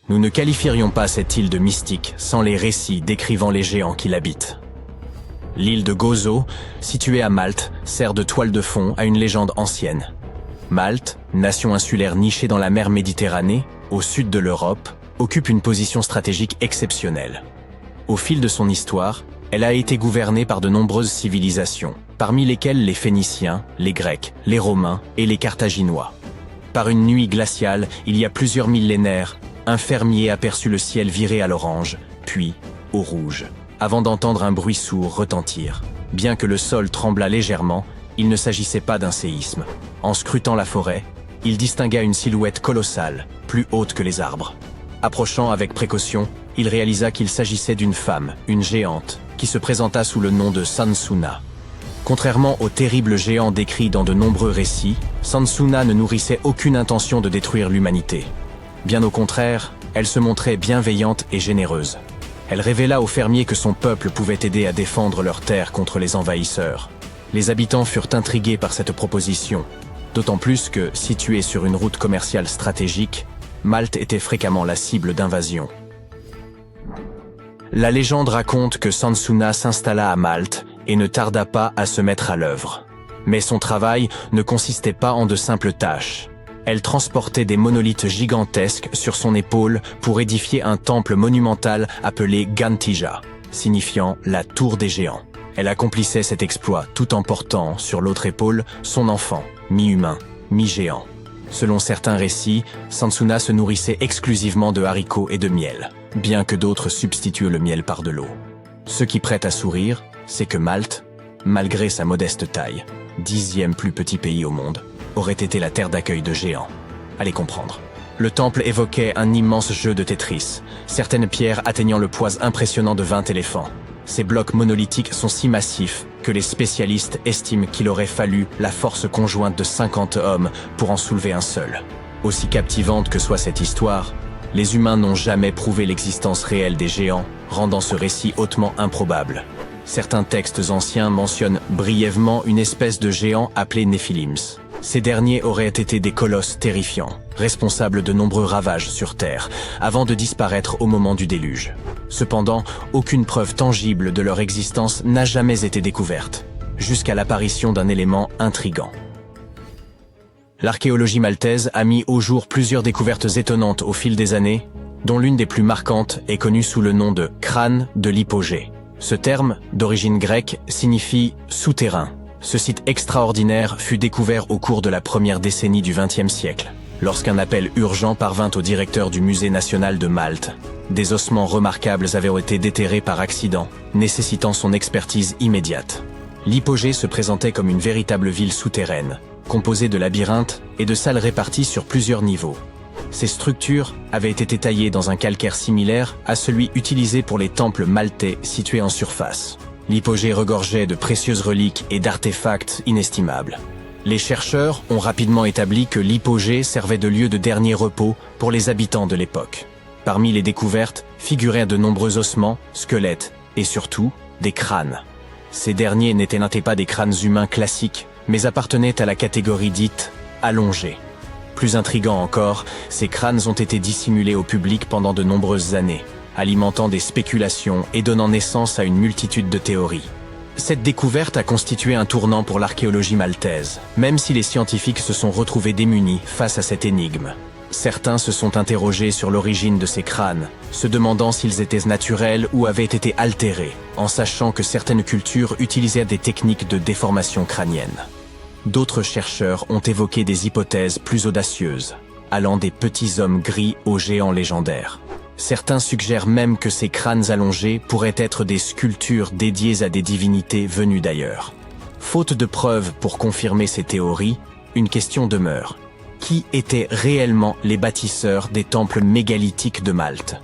Nous ne qualifierions pas cette île de mystique sans les récits décrivant les géants qui l'habitent. L'île de Gozo, située à Malte, sert de toile de fond à une légende ancienne. Malte, nation insulaire nichée dans la mer Méditerranée, au sud de l'Europe, occupe une position stratégique exceptionnelle. Au fil de son histoire, elle a été gouvernée par de nombreuses civilisations, parmi lesquelles les Phéniciens, les Grecs, les Romains et les Carthaginois. Par une nuit glaciale, il y a plusieurs millénaires, un fermier aperçut le ciel virer à l'orange, puis au rouge, avant d'entendre un bruit sourd retentir. Bien que le sol tremblât légèrement, il ne s'agissait pas d'un séisme. En scrutant la forêt, il distingua une silhouette colossale, plus haute que les arbres. Approchant avec précaution, il réalisa qu'il s'agissait d'une femme, une géante, qui se présenta sous le nom de Sansuna. Contrairement aux terribles géants décrits dans de nombreux récits, Sansuna ne nourrissait aucune intention de détruire l'humanité. Bien au contraire, elle se montrait bienveillante et généreuse. Elle révéla aux fermiers que son peuple pouvait aider à défendre leurs terres contre les envahisseurs. Les habitants furent intrigués par cette proposition, d'autant plus que, située sur une route commerciale stratégique, Malte était fréquemment la cible d'invasions. La légende raconte que Sansuna s'installa à Malte et ne tarda pas à se mettre à l'œuvre. Mais son travail ne consistait pas en de simples tâches. Elle transportait des monolithes gigantesques sur son épaule pour édifier un temple monumental appelé Gantija, signifiant la tour des géants. Elle accomplissait cet exploit tout en portant, sur l'autre épaule, son enfant, mi-humain, mi-géant. Selon certains récits, Sansuna se nourrissait exclusivement de haricots et de miel, bien que d'autres substituent le miel par de l'eau. Ce qui prête à sourire, c'est que Malte, malgré sa modeste taille, 10e plus petit pays au monde, aurait été la terre d'accueil de géants. Allez comprendre. Le temple évoquait un immense jeu de Tetris, certaines pierres atteignant le poids impressionnant de 20 éléphants. Ces blocs monolithiques sont si massifs que les spécialistes estiment qu'il aurait fallu la force conjointe de 50 hommes pour en soulever un seul. Aussi captivante que soit cette histoire, les humains n'ont jamais prouvé l'existence réelle des géants, rendant ce récit hautement improbable. Certains textes anciens mentionnent brièvement une espèce de géant appelé Nephilims. Ces derniers auraient été des colosses terrifiants, responsables de nombreux ravages sur Terre, avant de disparaître au moment du déluge. Cependant, aucune preuve tangible de leur existence n'a jamais été découverte, jusqu'à l'apparition d'un élément intrigant. L'archéologie maltaise a mis au jour plusieurs découvertes étonnantes au fil des années, dont l'une des plus marquantes est connue sous le nom de crâne de l'hypogée. Ce terme, d'origine grecque, signifie « souterrain ». Ce site extraordinaire fut découvert au cours de la première décennie du XXe siècle, lorsqu'un appel urgent parvint au directeur du Musée national de Malte. Des ossements remarquables avaient été déterrés par accident, nécessitant son expertise immédiate. L'hypogée se présentait comme une véritable ville souterraine, composée de labyrinthes et de salles réparties sur plusieurs niveaux. Ces structures avaient été taillées dans un calcaire similaire à celui utilisé pour les temples maltais situés en surface. L'hypogée regorgeait de précieuses reliques et d'artefacts inestimables. Les chercheurs ont rapidement établi que l'hypogée servait de lieu de dernier repos pour les habitants de l'époque. Parmi les découvertes figuraient de nombreux ossements, squelettes et surtout des crânes. Ces derniers n'étaient pas des crânes humains classiques, mais appartenaient à la catégorie dite allongée. Plus intriguant encore, ces crânes ont été dissimulés au public pendant de nombreuses années, alimentant des spéculations et donnant naissance à une multitude de théories. Cette découverte a constitué un tournant pour l'archéologie maltaise, même si les scientifiques se sont retrouvés démunis face à cette énigme. Certains se sont interrogés sur l'origine de ces crânes, se demandant s'ils étaient naturels ou avaient été altérés, en sachant que certaines cultures utilisaient des techniques de déformation crânienne. D'autres chercheurs ont évoqué des hypothèses plus audacieuses, allant des petits hommes gris aux géants légendaires. Certains suggèrent même que ces crânes allongés pourraient être des sculptures dédiées à des divinités venues d'ailleurs. Faute de preuves pour confirmer ces théories, une question demeure. Qui étaient réellement les bâtisseurs des temples mégalithiques de Malte?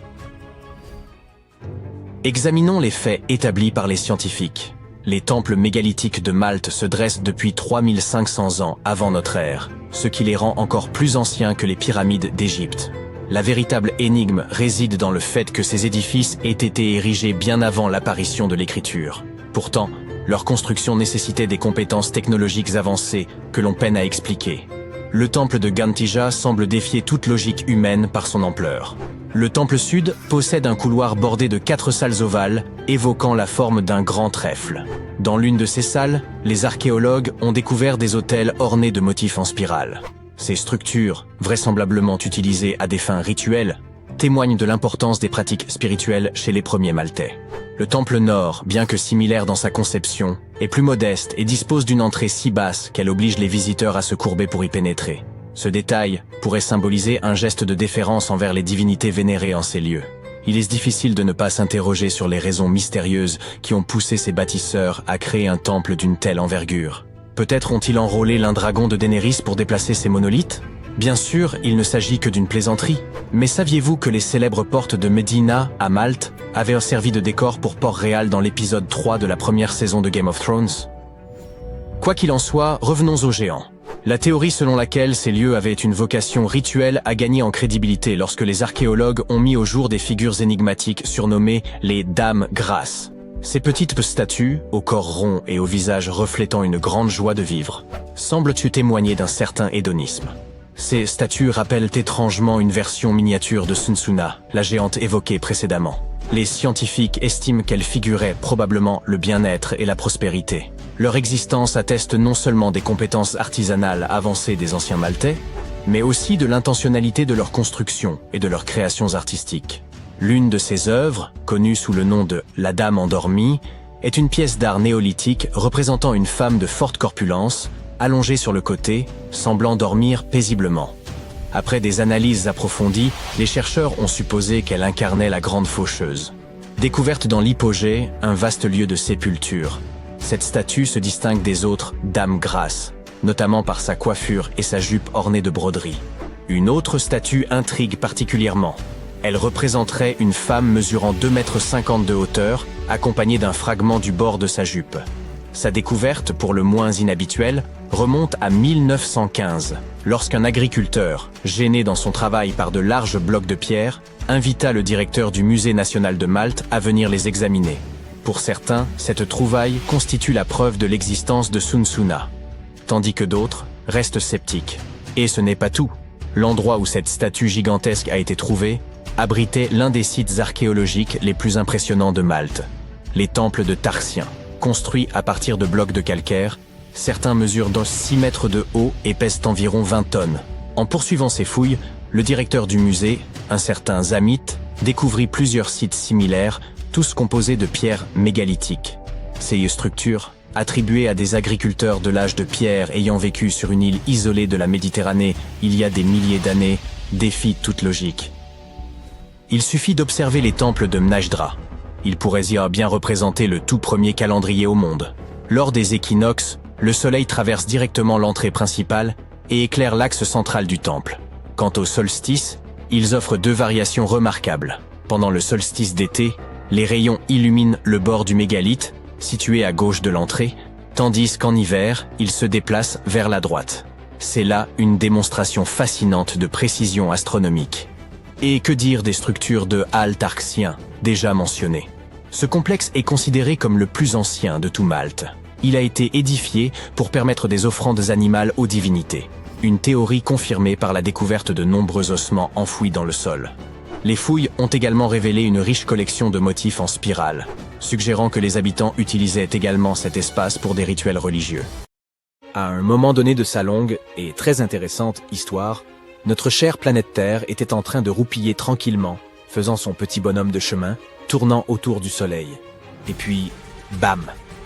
Examinons les faits établis par les scientifiques. Les temples mégalithiques de Malte se dressent depuis 3500 ans avant notre ère, ce qui les rend encore plus anciens que les pyramides d'Égypte. La véritable énigme réside dans le fait que ces édifices aient été érigés bien avant l'apparition de l'écriture. Pourtant, leur construction nécessitait des compétences technologiques avancées que l'on peine à expliquer. Le temple de Gantija semble défier toute logique humaine par son ampleur. Le temple sud possède un couloir bordé de 4 salles ovales, évoquant la forme d'un grand trèfle. Dans l'une de ces salles, les archéologues ont découvert des autels ornés de motifs en spirale. Ces structures, vraisemblablement utilisées à des fins rituelles, témoignent de l'importance des pratiques spirituelles chez les premiers Maltais. Le temple nord, bien que similaire dans sa conception, est plus modeste et dispose d'une entrée si basse qu'elle oblige les visiteurs à se courber pour y pénétrer. Ce détail pourrait symboliser un geste de déférence envers les divinités vénérées en ces lieux. Il est difficile de ne pas s'interroger sur les raisons mystérieuses qui ont poussé ces bâtisseurs à créer un temple d'une telle envergure. Peut-être ont-ils enrôlé l'un dragon de Daenerys pour déplacer ces monolithes? Bien sûr, il ne s'agit que d'une plaisanterie. Mais saviez-vous que les célèbres portes de Medina, à Malte, avaient servi de décor pour Port-Réal dans l'épisode 3 de la première saison de Game of Thrones? Quoi qu'il en soit, revenons aux géants. La théorie selon laquelle ces lieux avaient une vocation rituelle a gagné en crédibilité lorsque les archéologues ont mis au jour des figures énigmatiques surnommées les Dames Grasses. Ces petites statues, au corps rond et au visage reflétant une grande joie de vivre, semblent-tu témoigner d'un certain hédonisme. Ces statues rappellent étrangement une version miniature de Sunsuna, la géante évoquée précédemment. Les scientifiques estiment qu'elles figuraient probablement le bien-être et la prospérité. Leur existence atteste non seulement des compétences artisanales avancées des anciens Maltais, mais aussi de l'intentionnalité de leur construction et de leurs créations artistiques. L'une de ces œuvres, connue sous le nom de « La Dame endormie », est une pièce d'art néolithique représentant une femme de forte corpulence, allongée sur le côté, semblant dormir paisiblement. Après des analyses approfondies, les chercheurs ont supposé qu'elle incarnait la grande faucheuse. Découverte dans l'hypogée, un vaste lieu de sépulture, cette statue se distingue des autres Dames Grasses, notamment par sa coiffure et sa jupe ornée de broderies. Une autre statue intrigue particulièrement. Elle représenterait une femme mesurant 2,50 m de hauteur, accompagnée d'un fragment du bord de sa jupe. Sa découverte, pour le moins inhabituelle, remonte à 1915, lorsqu'un agriculteur, gêné dans son travail par de larges blocs de pierre, invita le directeur du Musée national de Malte à venir les examiner. Pour certains, cette trouvaille constitue la preuve de l'existence de Sunsuna, tandis que d'autres restent sceptiques. Et ce n'est pas tout. L'endroit où cette statue gigantesque a été trouvée abritait l'un des sites archéologiques les plus impressionnants de Malte, les temples de Tarsien. Construits à partir de blocs de calcaire, certains mesurent dans 6 mètres de haut et pèsent environ 20 tonnes. En poursuivant ces fouilles, le directeur du musée, un certain Zamit, découvrit plusieurs sites similaires, tous composés de pierres mégalithiques. Ces structures, attribuées à des agriculteurs de l'âge de pierre ayant vécu sur une île isolée de la Méditerranée il y a des milliers d'années, défient toute logique. Il suffit d'observer les temples de Mnajdra. Il pourrait y bien représenter le tout premier calendrier au monde. Lors des équinoxes, le soleil traverse directement l'entrée principale et éclaire l'axe central du temple. Quant au solstice, ils offrent 2 variations remarquables. Pendant le solstice d'été, les rayons illuminent le bord du mégalithe, situé à gauche de l'entrée, tandis qu'en hiver, ils se déplacent vers la droite. C'est là une démonstration fascinante de précision astronomique. Et que dire des structures de halles tarxiens, déjà mentionnées? Ce complexe est considéré comme le plus ancien de tout Malte. Il a été édifié pour permettre des offrandes animales aux divinités. Une théorie confirmée par la découverte de nombreux ossements enfouis dans le sol. Les fouilles ont également révélé une riche collection de motifs en spirale, suggérant que les habitants utilisaient également cet espace pour des rituels religieux. À un moment donné de sa longue et très intéressante histoire, notre chère planète Terre était en train de roupiller tranquillement, faisant son petit bonhomme de chemin, tournant autour du soleil. Et puis, bam!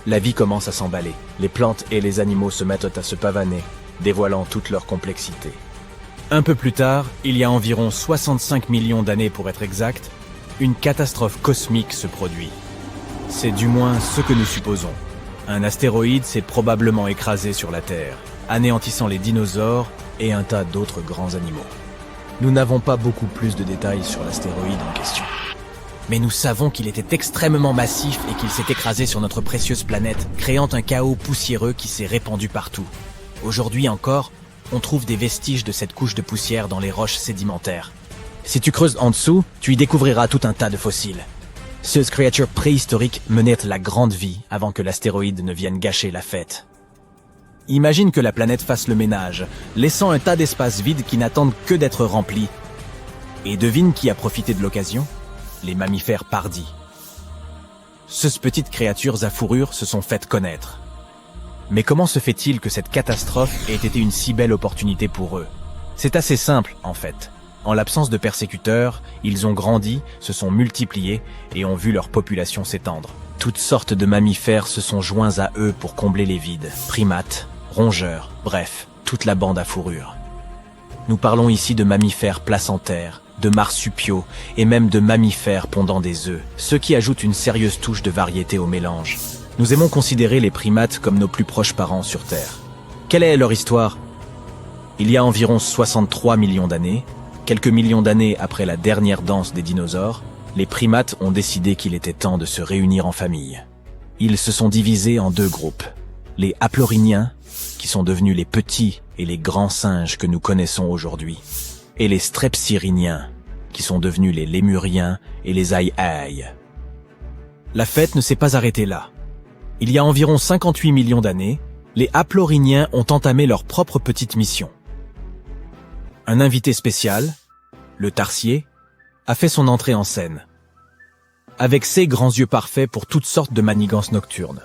La vie commence à s'emballer. Les plantes et les animaux se mettent à se pavaner, dévoilant toute leur complexité. Un peu plus tard, il y a environ 65 millions d'années pour être exact, une catastrophe cosmique se produit. C'est du moins ce que nous supposons. Un astéroïde s'est probablement écrasé sur la Terre, anéantissant les dinosaures et un tas d'autres grands animaux. Nous n'avons pas beaucoup plus de détails sur l'astéroïde en question. Mais nous savons qu'il était extrêmement massif et qu'il s'est écrasé sur notre précieuse planète, créant un chaos poussiéreux qui s'est répandu partout. Aujourd'hui encore, on trouve des vestiges de cette couche de poussière dans les roches sédimentaires. Si tu creuses en dessous, tu y découvriras tout un tas de fossiles. Ces créatures préhistoriques menaient la grande vie avant que l'astéroïde ne vienne gâcher la fête. Imagine que la planète fasse le ménage, laissant un tas d'espaces vides qui n'attendent que d'être remplis. Et devine qui a profité de l'occasion? Les mammifères pardis. Ces petites créatures à fourrure se sont faites connaître. Mais comment se fait-il que cette catastrophe ait été une si belle opportunité pour eux? C'est assez simple, en fait. En l'absence de persécuteurs, ils ont grandi, se sont multipliés et ont vu leur population s'étendre. Toutes sortes de mammifères se sont joints à eux pour combler les vides. Primates, rongeurs, bref, toute la bande à fourrure. Nous parlons ici de mammifères placentaires, de marsupiaux et même de mammifères pondant des œufs, ce qui ajoute une sérieuse touche de variété au mélange. Nous aimons considérer les primates comme nos plus proches parents sur Terre. Quelle est leur histoire? Il y a environ 63 millions d'années, quelques millions d'années après la dernière danse des dinosaures, les primates ont décidé qu'il était temps de se réunir en famille. Ils se sont divisés en deux groupes. Les haplorhiniens, qui sont devenus les petits et les grands singes que nous connaissons aujourd'hui, et les strepsirrhiniens, qui sont devenus les lémuriens et les aïe-aïe. La fête ne s'est pas arrêtée là. Il y a environ 58 millions d'années, les haplorhiniens ont entamé leur propre petite mission. Un invité spécial, le tarsier, a fait son entrée en scène, avec ses grands yeux parfaits pour toutes sortes de manigances nocturnes.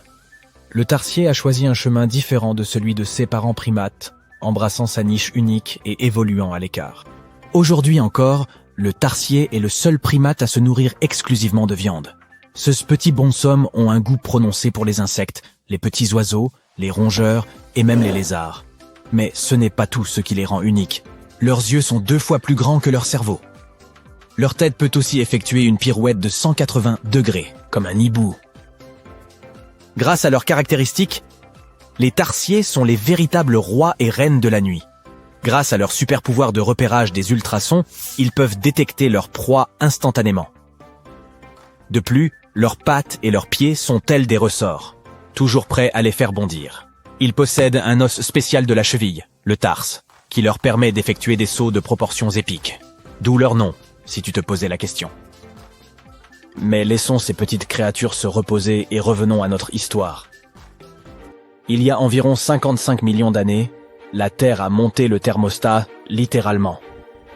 Le tarsier a choisi un chemin différent de celui de ses parents primates, embrassant sa niche unique et évoluant à l'écart. Aujourd'hui encore, le tarsier est le seul primate à se nourrir exclusivement de viande. Ces petits bonshommes ont un goût prononcé pour les insectes, les petits oiseaux, les rongeurs et même les lézards. Mais ce n'est pas tout ce qui les rend uniques. Leurs yeux sont 2 fois plus grands que leur cerveau. Leur tête peut aussi effectuer une pirouette de 180 degrés, comme un hibou. Grâce à leurs caractéristiques, les tarsiers sont les véritables rois et reines de la nuit. Grâce à leur super pouvoir de repérage des ultrasons, ils peuvent détecter leur proie instantanément. De plus, leurs pattes et leurs pieds sont tels des ressorts, toujours prêts à les faire bondir. Ils possèdent un os spécial de la cheville, le tarse, qui leur permet d'effectuer des sauts de proportions épiques. D'où leur nom, si tu te posais la question. Mais laissons ces petites créatures se reposer et revenons à notre histoire. Il y a environ 55 millions d'années, la Terre a monté le thermostat littéralement.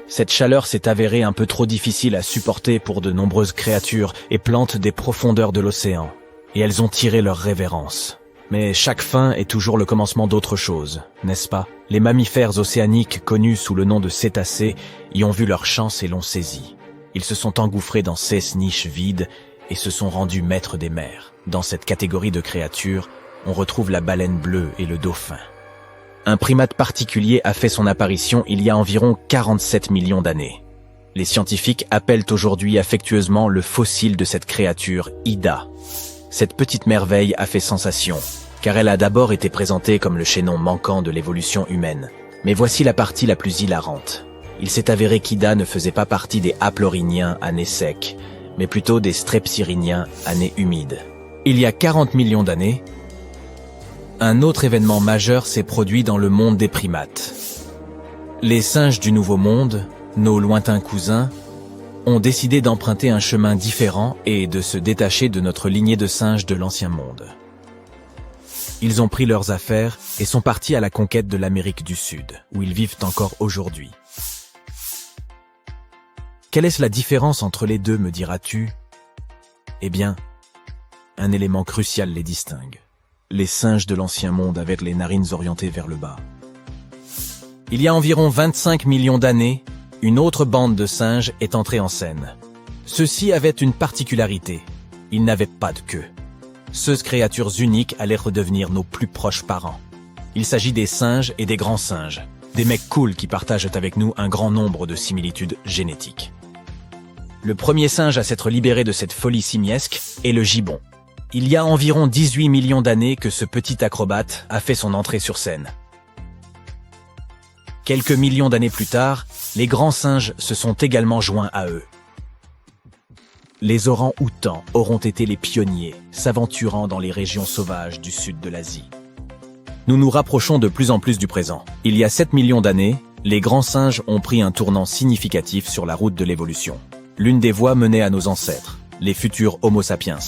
Cette chaleur s'est avérée un peu trop difficile à supporter pour de nombreuses créatures et plantes des profondeurs de l'océan, et elles ont tiré leur révérence. Mais chaque fin est toujours le commencement d'autre chose, n'est-ce pas? Les mammifères océaniques connus sous le nom de cétacés y ont vu leur chance et l'ont saisi. Ils se sont engouffrés dans ces niches vides et se sont rendus maîtres des mers. Dans cette catégorie de créatures, on retrouve la baleine bleue et le dauphin. Un primate particulier a fait son apparition il y a environ 47 millions d'années. Les scientifiques appellent aujourd'hui affectueusement le fossile de cette créature Ida. Cette petite merveille a fait sensation, car elle a d'abord été présentée comme le chaînon manquant de l'évolution humaine. Mais voici la partie la plus hilarante. Il s'est avéré qu'Ida ne faisait pas partie des haplorhiniens à nez sec, mais plutôt des strepsirhiniens à nez humide. Il y a 40 millions d'années, un autre événement majeur s'est produit dans le monde des primates. Les singes du Nouveau Monde, nos lointains cousins, ont décidé d'emprunter un chemin différent et de se détacher de notre lignée de singes de l'Ancien Monde. Ils ont pris leurs affaires et sont partis à la conquête de l'Amérique du Sud, où ils vivent encore aujourd'hui. Quelle est la différence entre les deux, me diras-tu? Eh bien, un élément crucial les distingue. Les singes de l'Ancien Monde avaient les narines orientées vers le bas. Il y a environ 25 millions d'années, une autre bande de singes est entrée en scène. Ceux-ci avaient une particularité, ils n'avaient pas de queue. Ces créatures uniques allaient redevenir nos plus proches parents. Il s'agit des singes et des grands singes, des mecs cool qui partagent avec nous un grand nombre de similitudes génétiques. Le premier singe à s'être libéré de cette folie simiesque est le gibbon. Il y a environ 18 millions d'années que ce petit acrobate a fait son entrée sur scène. Quelques millions d'années plus tard, les grands singes se sont également joints à eux. Les orang-outans auront été les pionniers, s'aventurant dans les régions sauvages du sud de l'Asie. Nous nous rapprochons de plus en plus du présent. Il y a 7 millions d'années, les grands singes ont pris un tournant significatif sur la route de l'évolution. L'une des voies menait à nos ancêtres, les futurs Homo sapiens,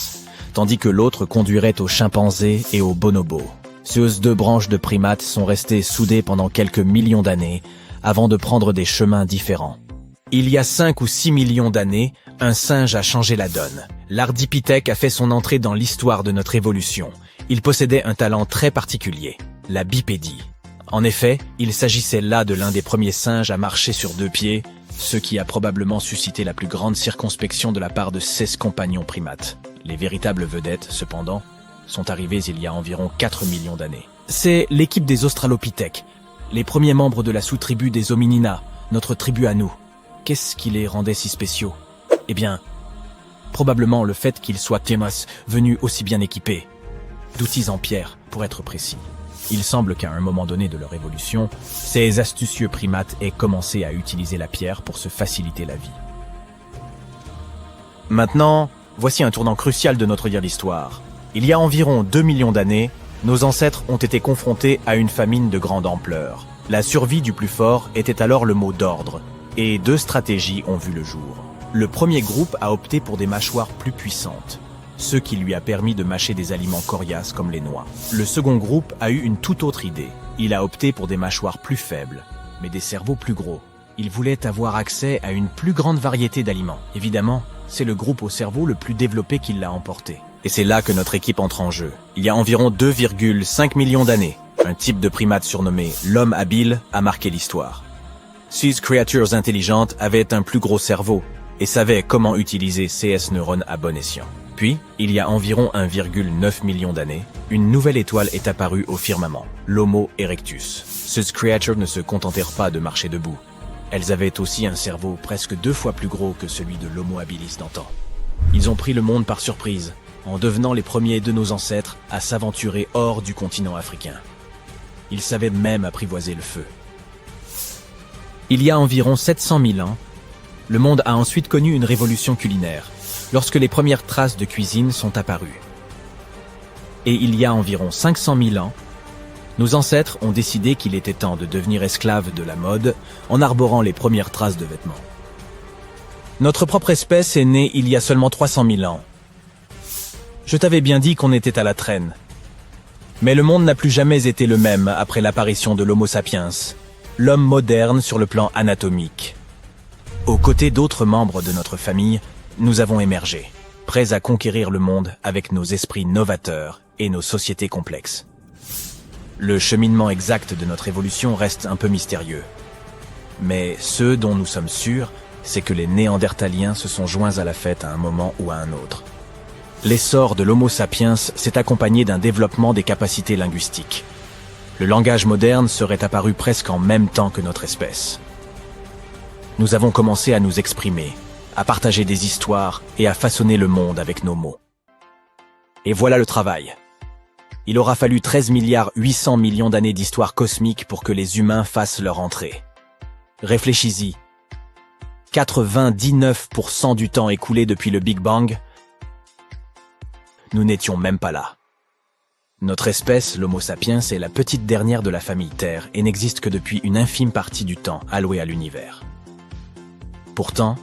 tandis que l'autre conduirait aux chimpanzés et aux bonobos. Ces deux branches de primates sont restées soudées pendant quelques millions d'années avant de prendre des chemins différents. Il y a 5 ou 6 millions d'années, un singe a changé la donne. L'Ardipithèque a fait son entrée dans l'histoire de notre évolution. Il possédait un talent très particulier, la bipédie. En effet, il s'agissait là de l'un des premiers singes à marcher sur 2 pieds, ce qui a probablement suscité la plus grande circonspection de la part de 16 compagnons primates. Les véritables vedettes, cependant, sont arrivées il y a environ 4 millions d'années. C'est l'équipe des Australopithèques, les premiers membres de la sous-tribu des Hominina, Notre tribu à nous. Qu'est-ce qui les rendait si spéciaux? Eh bien, probablement le fait qu'ils soient Temas, venus aussi bien équipés. D'outils en pierre, pour être précis. Il semble qu'à un moment donné de leur évolution, ces astucieux primates aient commencé à utiliser la pierre pour se faciliter la vie. Maintenant, voici un tournant crucial de notre lire d'histoire. Il y a environ 2 millions d'années, nos ancêtres ont été confrontés à une famine de grande ampleur. La survie du plus fort était alors le mot d'ordre, et 2 stratégies ont vu le jour. Le premier groupe a opté pour des mâchoires plus puissantes, ce qui lui a permis de mâcher des aliments coriaces comme les noix. Le second groupe a eu une toute autre idée. Il a opté pour des mâchoires plus faibles, mais des cerveaux plus gros. Il voulait avoir accès à une plus grande variété d'aliments. Évidemment, c'est le groupe au cerveau le plus développé qui l'a emporté. Et c'est là que notre équipe entre en jeu. Il y a environ 2,5 millions d'années, un type de primate surnommé l'homme habile a marqué l'histoire. Ces créatures intelligentes avaient un plus gros cerveau et savaient comment utiliser ces neurones à bon escient. Puis, il y a environ 1,9 million d'années, une nouvelle étoile est apparue au firmament, l'Homo erectus. Ces créatures ne se contentèrent pas de marcher debout. Elles avaient aussi un cerveau presque 2 fois plus gros que celui de l'Homo habilis d'antan. Ils ont pris le monde par surprise, en devenant les premiers de nos ancêtres à s'aventurer hors du continent africain. Ils savaient même apprivoiser le feu. Il y a environ 700 000 ans, le monde a ensuite connu une révolution culinaire, lorsque les premières traces de cuisine sont apparues. Et il y a environ 500 000 ans, nos ancêtres ont décidé qu'il était temps de devenir esclaves de la mode en arborant les premières traces de vêtements. Notre propre espèce est née il y a seulement 300 000 ans. Je t'avais bien dit qu'on était à la traîne. Mais le monde n'a plus jamais été le même après l'apparition de l'Homo sapiens, l'homme moderne sur le plan anatomique. Aux côtés d'autres membres de notre famille, nous avons émergé, prêts à conquérir le monde avec nos esprits novateurs et nos sociétés complexes. Le cheminement exact de notre évolution reste un peu mystérieux. Mais ce dont nous sommes sûrs, c'est que les Néandertaliens se sont joints à la fête à un moment ou à un autre. L'essor de l'Homo sapiens s'est accompagné d'un développement des capacités linguistiques. Le langage moderne serait apparu presque en même temps que notre espèce. Nous avons commencé à nous exprimer, à partager des histoires et à façonner le monde avec nos mots. Et voilà le travail. Il aura fallu 13,8 milliards d'années d'histoire cosmique pour que les humains fassent leur entrée. Réfléchis-y. 99% du temps écoulé depuis le Big Bang, nous n'étions même pas là. Notre espèce, l'Homo sapiens, est la petite dernière de la famille Terre et n'existe que depuis une infime partie du temps alloué à l'univers. Pourtant,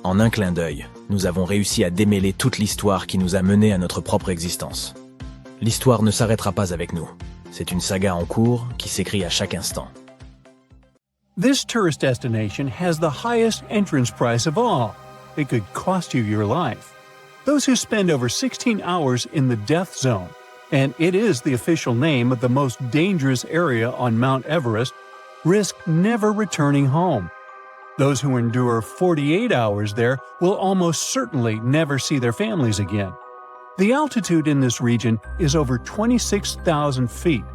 en un clin d'œil, nous avons réussi à démêler toute l'histoire qui nous a menés à notre propre existence. L'histoire ne s'arrêtera pas avec nous. C'est une saga en cours qui s'écrit à chaque instant. This tourist destination has the highest entrance price of all. It could cost you your life. Those who spend over 16 hours in the death zone, and it is the official name of the most dangerous area on Mount Everest, risk never returning home. Those who endure 48 hours there will almost certainly never see their families again. The altitude in this region is over 26,000 feet,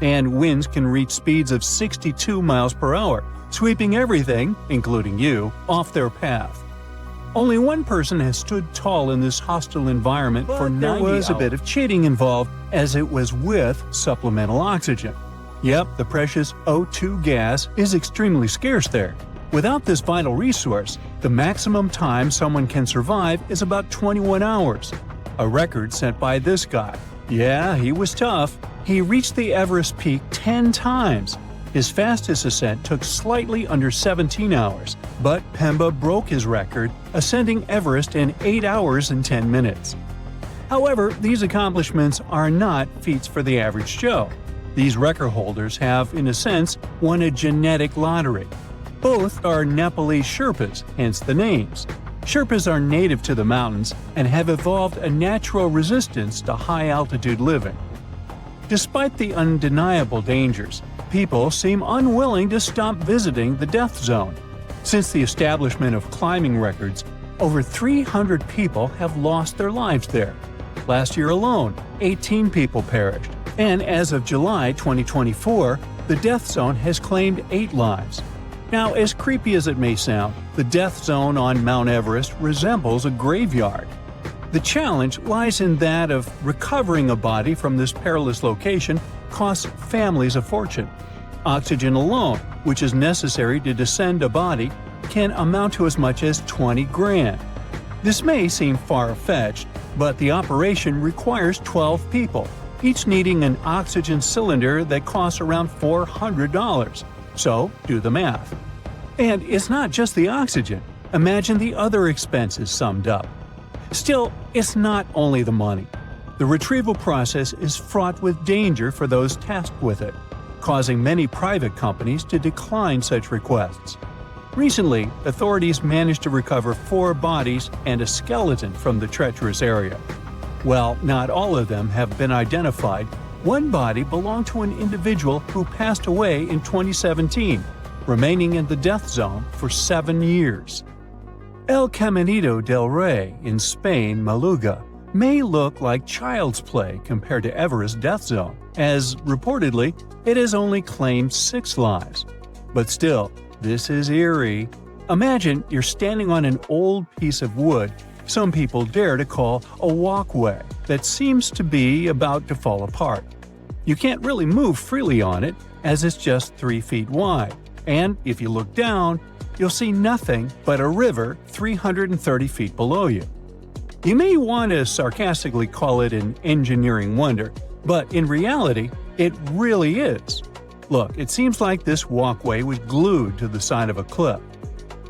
and winds can reach speeds of 62 miles per hour, sweeping everything, including you, off their path. Only one person has stood tall in this hostile environment for 90 hours. There was a bit of cheating involved, as it was with supplemental oxygen. Yep, the precious O2 gas is extremely scarce there. Without this vital resource, the maximum time someone can survive is about 21 hours. A record set by this guy. Yeah, he was tough. He reached the Everest peak 10 times. His fastest ascent took slightly under 17 hours, but Pemba broke his record, ascending Everest in 8 hours and 10 minutes. However, these accomplishments are not feats for the average Joe. These record holders have, in a sense, won a genetic lottery. Both are Nepalese Sherpas, hence the names. Sherpas are native to the mountains and have evolved a natural resistance to high-altitude living. Despite the undeniable dangers, people seem unwilling to stop visiting the death zone. Since the establishment of climbing records, over 300 people have lost their lives there. Last year alone, 18 people perished, and as of July 2024, the death zone has claimed 8 lives. Now, as creepy as it may sound, the death zone on Mount Everest resembles a graveyard. The challenge lies in that of recovering a body from this perilous location costs families a fortune. Oxygen alone, which is necessary to descend a body, can amount to as much as 20 grand. This may seem far-fetched, but the operation requires 12 people, each needing an oxygen cylinder that costs around $400. So, do the math. And it's not just the oxygen. Imagine the other expenses summed up. Still, it's not only the money. The retrieval process is fraught with danger for those tasked with it, causing many private companies to decline such requests. Recently, authorities managed to recover 4 bodies and a skeleton from the treacherous area. While not all of them have been identified, one body belonged to an individual who passed away in 2017, remaining in the death zone for 7 years. El Caminito del Rey in Spain, Maluga, may look like child's play compared to Everest Death Zone, as reportedly it has only claimed 6 lives. But still, this is eerie. Imagine you're standing on an old piece of wood some people dare to call a walkway that seems to be about to fall apart. You can't really move freely on it, as it's just 3 feet wide, and if you look down, you'll see nothing but a river 330 feet below you. You may want to sarcastically call it an engineering wonder, but in reality, it really is. Look, it seems like this walkway was glued to the side of a cliff.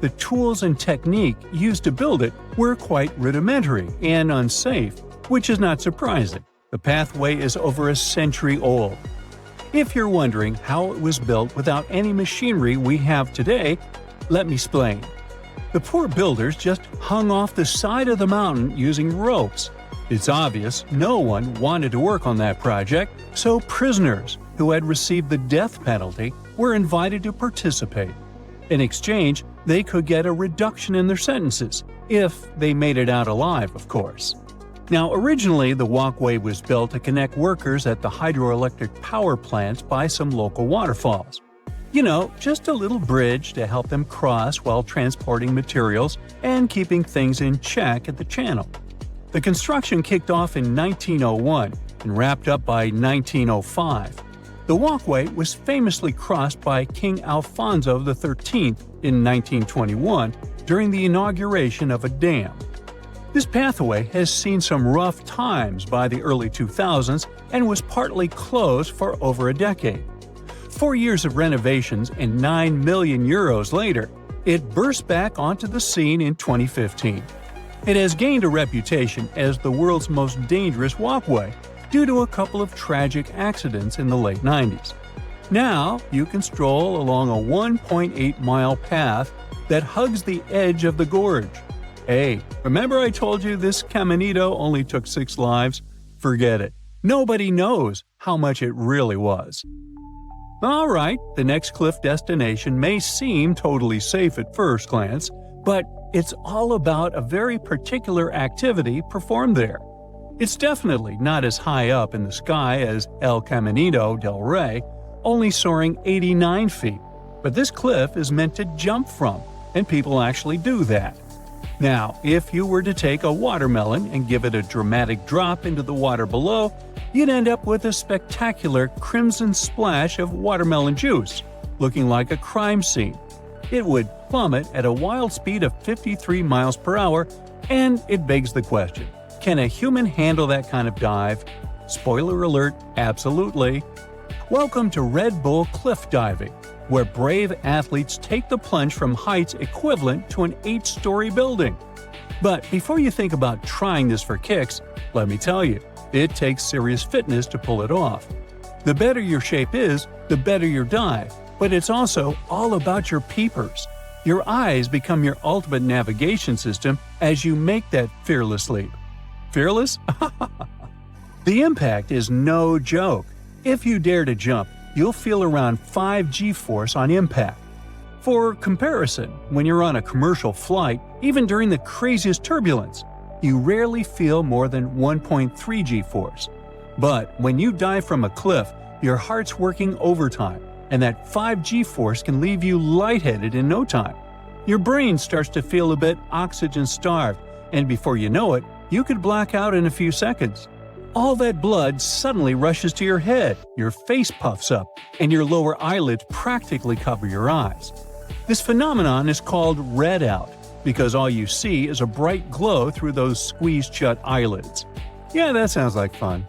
The tools and technique used to build it were quite rudimentary and unsafe, which is not surprising. The pathway is over a century old. If you're wondering how it was built without any machinery we have today, let me explain. The poor builders just hung off the side of the mountain using ropes. It's obvious no one wanted to work on that project, so prisoners who had received the death penalty were invited to participate. In exchange, they could get a reduction in their sentences, if they made it out alive, of course. Now, originally, the walkway was built to connect workers at the hydroelectric power plants by some local waterfalls. You know, just a little bridge to help them cross while transporting materials and keeping things in check at the channel. The construction kicked off in 1901 and wrapped up by 1905. The walkway was famously crossed by King Alfonso XIII in 1921 during the inauguration of a dam. This pathway has seen some rough times by the early 2000s and was partly closed for over a decade. 4 years of renovations and €9 million later, it burst back onto the scene in 2015. It has gained a reputation as the world's most dangerous walkway due to a couple of tragic accidents in the late 90s. Now, you can stroll along a 1.8-mile path that hugs the edge of the gorge. Hey, remember I told you this Caminito only took 6 lives? Forget it. Nobody knows how much it really was. Alright, the next cliff destination may seem totally safe at first glance, but it's all about a very particular activity performed there. It's definitely not as high up in the sky as El Caminito del Rey, only soaring 89 feet, but this cliff is meant to jump from, and people actually do that. Now, if you were to take a watermelon and give it a dramatic drop into the water below, you'd end up with a spectacular crimson splash of watermelon juice, looking like a crime scene. It would plummet at a wild speed of 53 miles per hour, and it begs the question, can a human handle that kind of dive? Spoiler alert, absolutely. Welcome to Red Bull Cliff Diving, where brave athletes take the plunge from heights equivalent to an 8-story building. But before you think about trying this for kicks, let me tell you, it takes serious fitness to pull it off. The better your shape is, the better your dive, but it's also all about your peepers. Your eyes become your ultimate navigation system as you make that fearless leap. Fearless? The impact is no joke. If you dare to jump, you'll feel around 5 G-force on impact. For comparison, when you're on a commercial flight, even during the craziest turbulence, you rarely feel more than 1.3 G-force. But when you dive from a cliff, your heart's working overtime, and that 5G force can leave you lightheaded in no time. Your brain starts to feel a bit oxygen-starved, and before you know it, you could black out in a few seconds. All that blood suddenly rushes to your head, your face puffs up, and your lower eyelids practically cover your eyes. This phenomenon is called red-out, because all you see is a bright glow through those squeezed-shut eyelids. Yeah, that sounds like fun.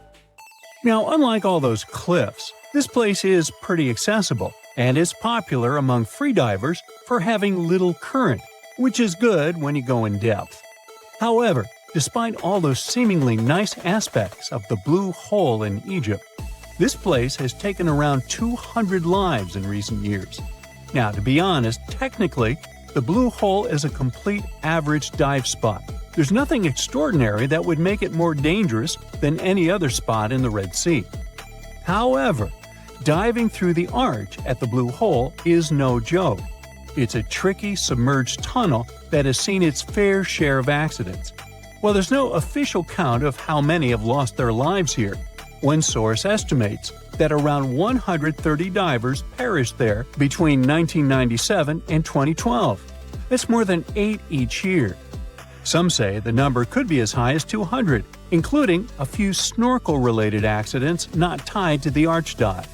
Now, unlike all those cliffs, this place is pretty accessible, and is popular among freedivers for having little current, which is good when you go in depth. However, despite all those seemingly nice aspects of the Blue Hole in Egypt, this place has taken around 200 lives in recent years. Now, to be honest, technically, the Blue Hole is a complete average dive spot. There's nothing extraordinary that would make it more dangerous than any other spot in the Red Sea. However, diving through the arch at the Blue Hole is no joke. It's a tricky, submerged tunnel that has seen its fair share of accidents. While there's no official count of how many have lost their lives here, one source estimates that around 130 divers perished there between 1997 and 2012. That's more than 8 each year. Some say the number could be as high as 200, including a few snorkel-related accidents not tied to the arch dive.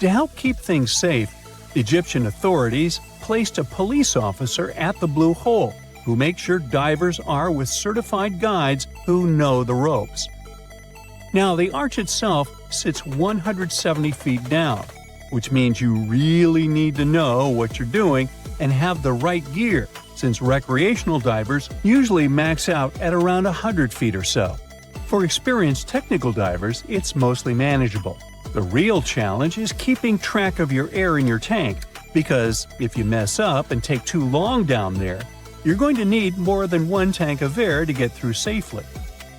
To help keep things safe, Egyptian authorities placed a police officer at the Blue Hole who makes sure divers are with certified guides who know the ropes. Now, the arch itself sits 170 feet down, which means you really need to know what you're doing and have the right gear, since recreational divers usually max out at around 100 feet or so. For experienced technical divers, it's mostly manageable. The real challenge is keeping track of your air in your tank, because if you mess up and take too long down there, you're going to need more than one tank of air to get through safely.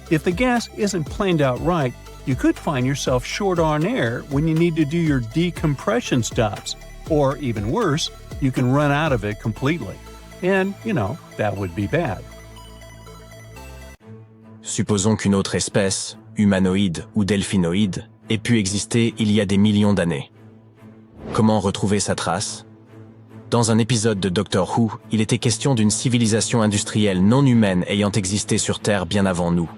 If the gas isn't planned out right, you could find yourself short on air when you need to do your decompression stops, or even worse, you can run out of it completely. And, that would be bad. Supposons qu'une autre espèce, humanoïde ou delphinoïde, ait pu exister il y a des millions d'années. Comment retrouver sa trace ? Dans un épisode de Doctor Who, il était question d'une civilisation industrielle non humaine ayant existé sur Terre bien avant nous.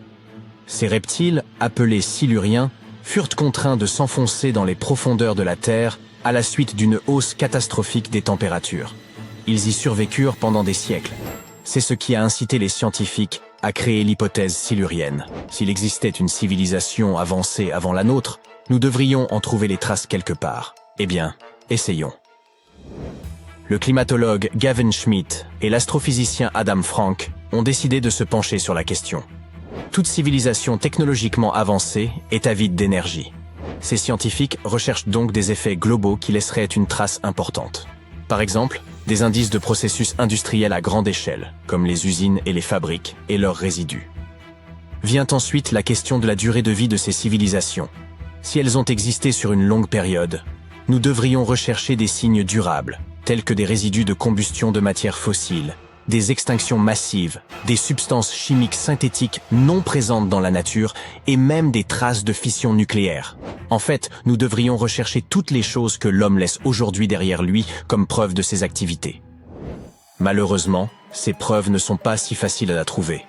Ces reptiles, appelés siluriens, furent contraints de s'enfoncer dans les profondeurs de la Terre à la suite d'une hausse catastrophique des températures. Ils y survécurent pendant des siècles. C'est ce qui a incité les scientifiques à créer l'hypothèse silurienne. S'il existait une civilisation avancée avant la nôtre, nous devrions en trouver les traces quelque part. Eh bien, essayons. Le climatologue Gavin Schmidt et l'astrophysicien Adam Frank ont décidé de se pencher sur la question. Toute civilisation technologiquement avancée est avide d'énergie. Ces scientifiques recherchent donc des effets globaux qui laisseraient une trace importante. Par exemple, des indices de processus industriels à grande échelle, comme les usines et les fabriques, et leurs résidus. Vient ensuite la question de la durée de vie de ces civilisations. Si elles ont existé sur une longue période, nous devrions rechercher des signes durables, tels que des résidus de combustion de matières fossiles, des extinctions massives, des substances chimiques synthétiques non présentes dans la nature et même des traces de fission nucléaire. En fait, nous devrions rechercher toutes les choses que l'homme laisse aujourd'hui derrière lui comme preuve de ses activités. Malheureusement, ces preuves ne sont pas si faciles à trouver.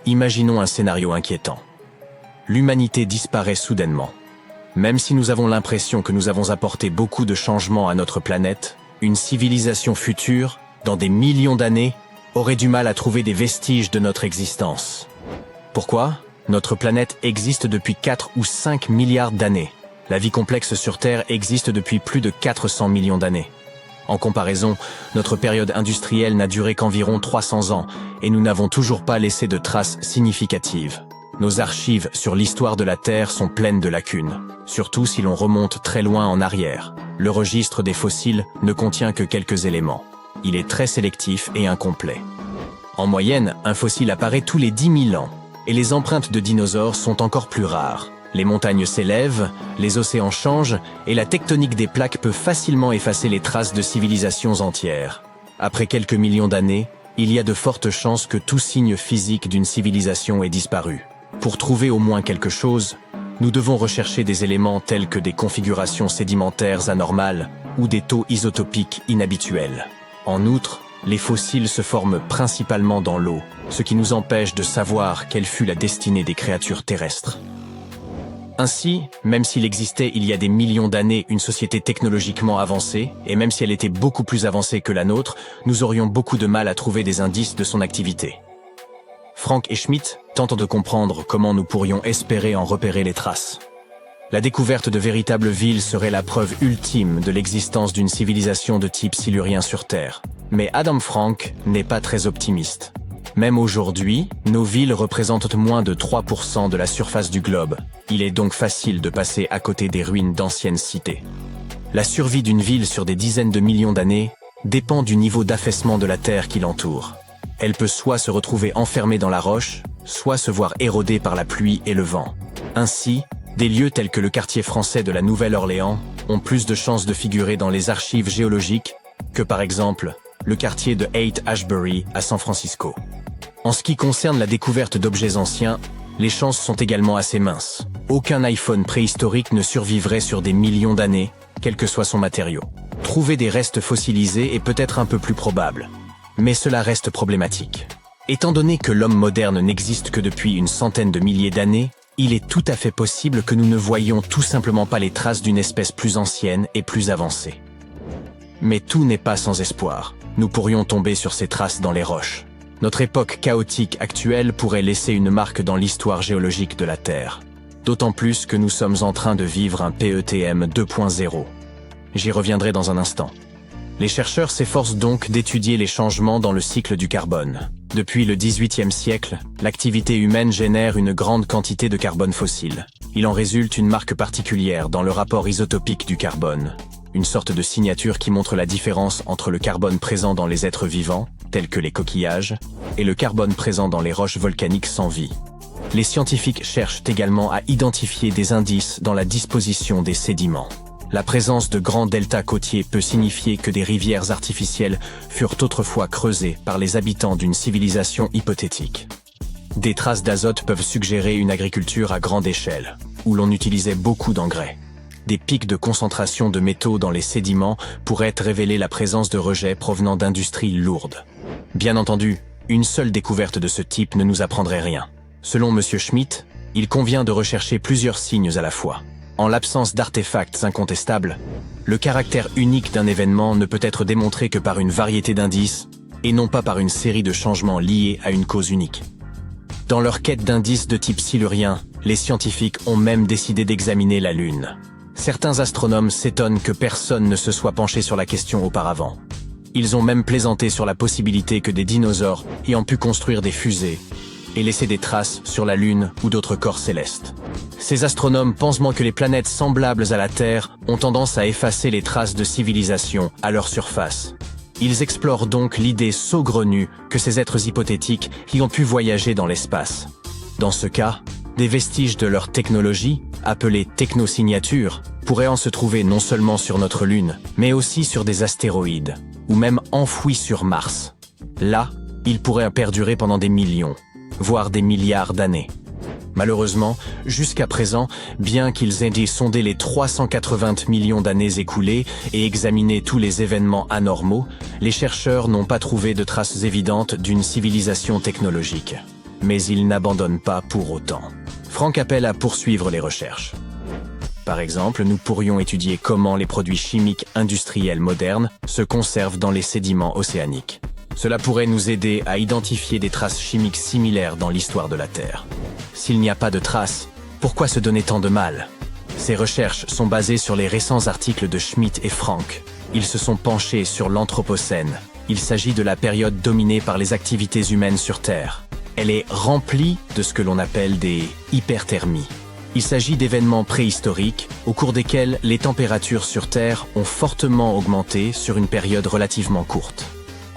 Imaginons un scénario inquiétant. L'humanité disparaît soudainement. Même si nous avons l'impression que nous avons apporté beaucoup de changements à notre planète, une civilisation future, dans des millions d'années, aurait du mal à trouver des vestiges de notre existence. Pourquoi ? Notre planète existe depuis 4 ou 5 milliards d'années. La vie complexe sur Terre existe depuis plus de 400 millions d'années. En comparaison, notre période industrielle n'a duré qu'environ 300 ans et nous n'avons toujours pas laissé de traces significatives. Nos archives sur l'histoire de la Terre sont pleines de lacunes, surtout si l'on remonte très loin en arrière. Le registre des fossiles ne contient que quelques éléments. Il est très sélectif et incomplet. En moyenne, un fossile apparaît tous les 10 000 ans, et les empreintes de dinosaures sont encore plus rares. Les montagnes s'élèvent, les océans changent, et la tectonique des plaques peut facilement effacer les traces de civilisations entières. Après quelques millions d'années, il y a de fortes chances que tout signe physique d'une civilisation ait disparu. Pour trouver au moins quelque chose, nous devons rechercher des éléments tels que des configurations sédimentaires anormales, ou des taux isotopiques inhabituels. En outre, les fossiles se forment principalement dans l'eau, ce qui nous empêche de savoir quelle fut la destinée des créatures terrestres. Ainsi, même s'il existait il y a des millions d'années une société technologiquement avancée, et même si elle était beaucoup plus avancée que la nôtre, nous aurions beaucoup de mal à trouver des indices de son activité. Frank et Schmitt tentent de comprendre comment nous pourrions espérer en repérer les traces. La découverte de véritables villes serait la preuve ultime de l'existence d'une civilisation de type silurien sur Terre. Mais Adam Frank n'est pas très optimiste. Même aujourd'hui, nos villes représentent moins de 3% de la surface du globe. Il est donc facile de passer à côté des ruines d'anciennes cités. La survie d'une ville sur des dizaines de millions d'années dépend du niveau d'affaissement de la terre qui l'entoure. Elle peut soit se retrouver enfermée dans la roche, soit se voir érodée par la pluie et le vent. Ainsi, des lieux tels que le quartier français de la Nouvelle-Orléans ont plus de chances de figurer dans les archives géologiques que par exemple le quartier de Haight-Ashbury à San Francisco. En ce qui concerne la découverte d'objets anciens, les chances sont également assez minces. Aucun iPhone préhistorique ne survivrait sur des millions d'années, quel que soit son matériau. Trouver des restes fossilisés est peut-être un peu plus probable, mais cela reste problématique. Étant donné que l'homme moderne n'existe que depuis une centaine de milliers d'années, il est tout à fait possible que nous ne voyions tout simplement pas les traces d'une espèce plus ancienne et plus avancée. Mais tout n'est pas sans espoir. Nous pourrions tomber sur ces traces dans les roches. Notre époque chaotique actuelle pourrait laisser une marque dans l'histoire géologique de la Terre. D'autant plus que nous sommes en train de vivre un PETM 2.0. J'y reviendrai dans un instant. Les chercheurs s'efforcent donc d'étudier les changements dans le cycle du carbone. Depuis le XVIIIe siècle, l'activité humaine génère une grande quantité de carbone fossile. Il en résulte une marque particulière dans le rapport isotopique du carbone, une sorte de signature qui montre la différence entre le carbone présent dans les êtres vivants, tels que les coquillages, et le carbone présent dans les roches volcaniques sans vie. Les scientifiques cherchent également à identifier des indices dans la disposition des sédiments. La présence de grands deltas côtiers peut signifier que des rivières artificielles furent autrefois creusées par les habitants d'une civilisation hypothétique. Des traces d'azote peuvent suggérer une agriculture à grande échelle, où l'on utilisait beaucoup d'engrais. Des pics de concentration de métaux dans les sédiments pourraient révéler la présence de rejets provenant d'industries lourdes. Bien entendu, une seule découverte de ce type ne nous apprendrait rien. Selon M. Schmitt, il convient de rechercher plusieurs signes à la fois. En l'absence d'artefacts incontestables, le caractère unique d'un événement ne peut être démontré que par une variété d'indices, et non pas par une série de changements liés à une cause unique. Dans leur quête d'indices de type silurien, les scientifiques ont même décidé d'examiner la Lune. Certains astronomes s'étonnent que personne ne se soit penché sur la question auparavant. Ils ont même plaisanté sur la possibilité que des dinosaures ayant pu construire des fusées et laisser des traces sur la Lune ou d'autres corps célestes. Ces astronomes pensent moins que les planètes semblables à la Terre ont tendance à effacer les traces de civilisation à leur surface. Ils explorent donc l'idée saugrenue que ces êtres hypothétiques y ont pu voyager dans l'espace. Dans ce cas, des vestiges de leur technologie, appelée technosignature, pourraient en se trouver non seulement sur notre Lune, mais aussi sur des astéroïdes, ou même enfouis sur Mars. Là, ils pourraient perdurer pendant des millions, voire des milliards d'années. Malheureusement, jusqu'à présent, bien qu'ils aient sondé les 380 millions d'années écoulées et examiné tous les événements anormaux, les chercheurs n'ont pas trouvé de traces évidentes d'une civilisation technologique. Mais ils n'abandonnent pas pour autant. Frank appelle à poursuivre les recherches. Par exemple, nous pourrions étudier comment les produits chimiques industriels modernes se conservent dans les sédiments océaniques. Cela pourrait nous aider à identifier des traces chimiques similaires dans l'histoire de la Terre. S'il n'y a pas de traces, pourquoi se donner tant de mal? Ces recherches sont basées sur les récents articles de Schmitt et Frank. Ils se sont penchés sur l'Anthropocène. Il s'agit de la période dominée par les activités humaines sur Terre. Elle est remplie de ce que l'on appelle des hyperthermies. Il s'agit d'événements préhistoriques au cours desquels les températures sur Terre ont fortement augmenté sur une période relativement courte.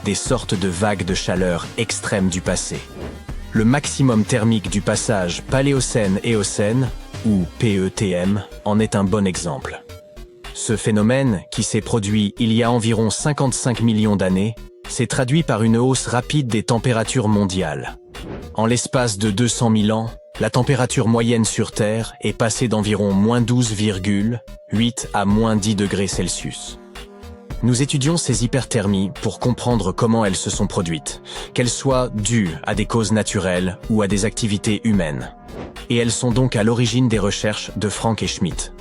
Des sortes de vagues de chaleur extrêmes du passé. Le maximum thermique du passage Paléocène-Éocène, ou PETM, en est un bon exemple. Ce phénomène, qui s'est produit il y a environ 55 millions d'années, s'est traduit par une hausse rapide des températures mondiales. En l'espace de 200 000 ans, la température moyenne sur Terre est passée d'environ -12,8 à -10 degrés Celsius. Nous étudions ces hyperthermies pour comprendre comment elles se sont produites, qu'elles soient dues à des causes naturelles ou à des activités humaines. Et elles sont donc à l'origine des recherches de Frank et Schmidt.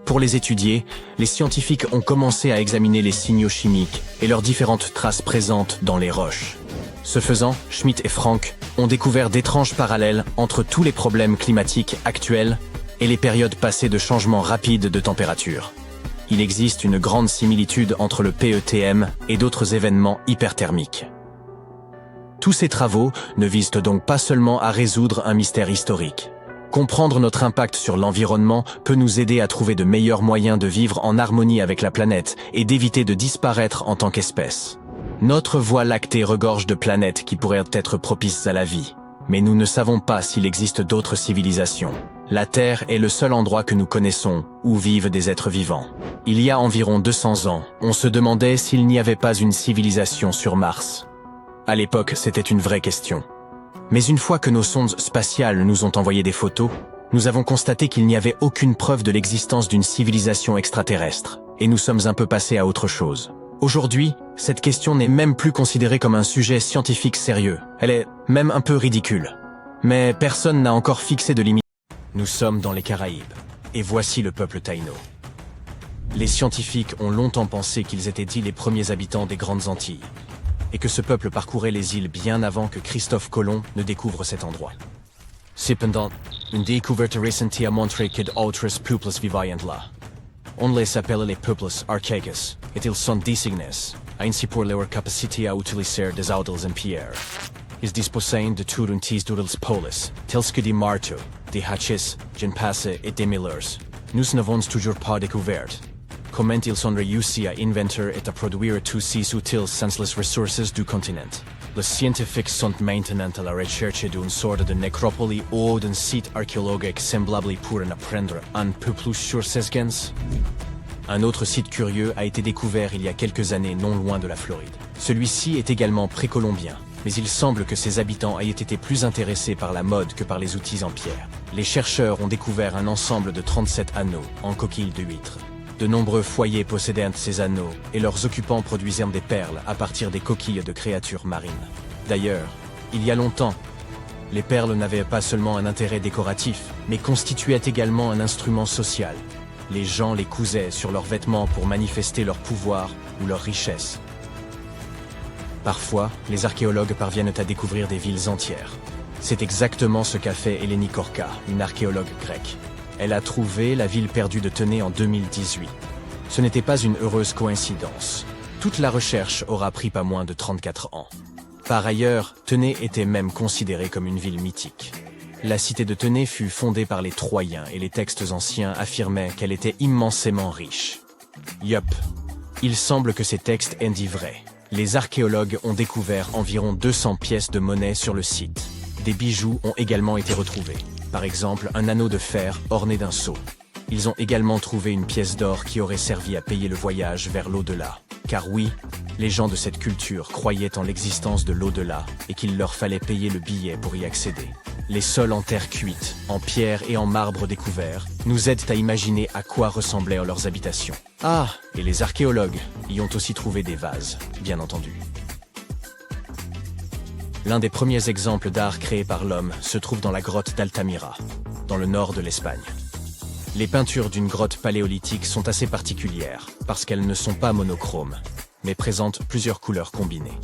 Pour les étudier, les scientifiques ont commencé à examiner les signaux chimiques et leurs différentes traces présentes dans les roches. Ce faisant, Schmidt et Frank ont découvert d'étranges parallèles entre tous les problèmes climatiques actuels et les périodes passées de changements rapides de température. Il existe une grande similitude entre le PETM et d'autres événements hyperthermiques. Tous ces travaux ne visent donc pas seulement à résoudre un mystère historique. Comprendre notre impact sur l'environnement peut nous aider à trouver de meilleurs moyens de vivre en harmonie avec la planète et d'éviter de disparaître en tant qu'espèce. Notre voie lactée regorge de planètes qui pourraient être propices à la vie, mais nous ne savons pas s'il existe d'autres civilisations. La Terre est le seul endroit que nous connaissons où vivent des êtres vivants. Il y a environ 200 ans, on se demandait s'il n'y avait pas une civilisation sur Mars. À l'époque, c'était une vraie question. Mais une fois que nos sondes spatiales nous ont envoyé des photos, nous avons constaté qu'il n'y avait aucune preuve de l'existence d'une civilisation extraterrestre, et nous sommes un peu passés à autre chose. Aujourd'hui, cette question n'est même plus considérée comme un sujet scientifique sérieux, elle est même un peu ridicule. Mais personne n'a encore fixé de limite. Nous sommes dans les Caraïbes, et voici le peuple Taïno. Les scientifiques ont longtemps pensé qu'ils étaient dits les premiers habitants des Grandes Antilles, et que ce peuple parcourait les îles bien avant que Christophe Colomb ne découvre cet endroit. Cependant, une découverte récente a montré que d'autres peuples vivaient là. On les appelle les peuples archaïques, et ils sont désignés, ainsi pour leur capacité à utiliser des outils en pierre. Ils disposaient de tout un tis d'outils polis, tels que des marteaux, des hatchets, d'une passe et des millers. Nous n'avons toujours pas découvert comment ils ont réussi à inventer et à produire tous ces outils sans les ressources du continent. Les scientifiques sont maintenant à la recherche d'une sorte de nécropole ou d'un site archéologique semblable pour en apprendre un peu plus sur ces gens. Un autre site curieux a été découvert il y a quelques années non loin de la Floride. Celui-ci est également précolombien, mais il semble que ses habitants aient été plus intéressés par la mode que par les outils en pierre. Les chercheurs ont découvert un ensemble de 37 anneaux en coquilles de huîtres. De nombreux foyers possédaient ces anneaux et leurs occupants produisaient des perles à partir des coquilles de créatures marines. D'ailleurs, il y a longtemps, les perles n'avaient pas seulement un intérêt décoratif, mais constituaient également un instrument social. Les gens les cousaient sur leurs vêtements pour manifester leur pouvoir ou leur richesse. Parfois, les archéologues parviennent à découvrir des villes entières. C'est exactement ce qu'a fait Eleni Korka, une archéologue grecque. Elle a trouvé la ville perdue de Tenay en 2018. Ce n'était pas une heureuse coïncidence. Toute la recherche aura pris pas moins de 34 ans. Par ailleurs, Tenay était même considérée comme une ville mythique. La cité de Tenay fut fondée par les Troyens et les textes anciens affirmaient qu'elle était immensément riche. Yup. Il semble que ces textes aient dit vrai. Les archéologues ont découvert environ 200 pièces de monnaie sur le site. Des bijoux ont également été retrouvés. Par exemple, un anneau de fer orné d'un sceau. Ils ont également trouvé une pièce d'or qui aurait servi à payer le voyage vers l'au-delà. Car oui, les gens de cette culture croyaient en l'existence de l'au-delà et qu'il leur fallait payer le billet pour y accéder. Les sols en terre cuite, en pierre et en marbre découverts, nous aident à imaginer à quoi ressemblaient leurs habitations. Ah, et les archéologues y ont aussi trouvé des vases, bien entendu. L'un des premiers exemples d'art créé par l'homme se trouve dans la grotte d'Altamira, dans le nord de l'Espagne. Les peintures d'une grotte paléolithique sont assez particulières, parce qu'elles ne sont pas monochromes, mais présentent plusieurs couleurs combinées.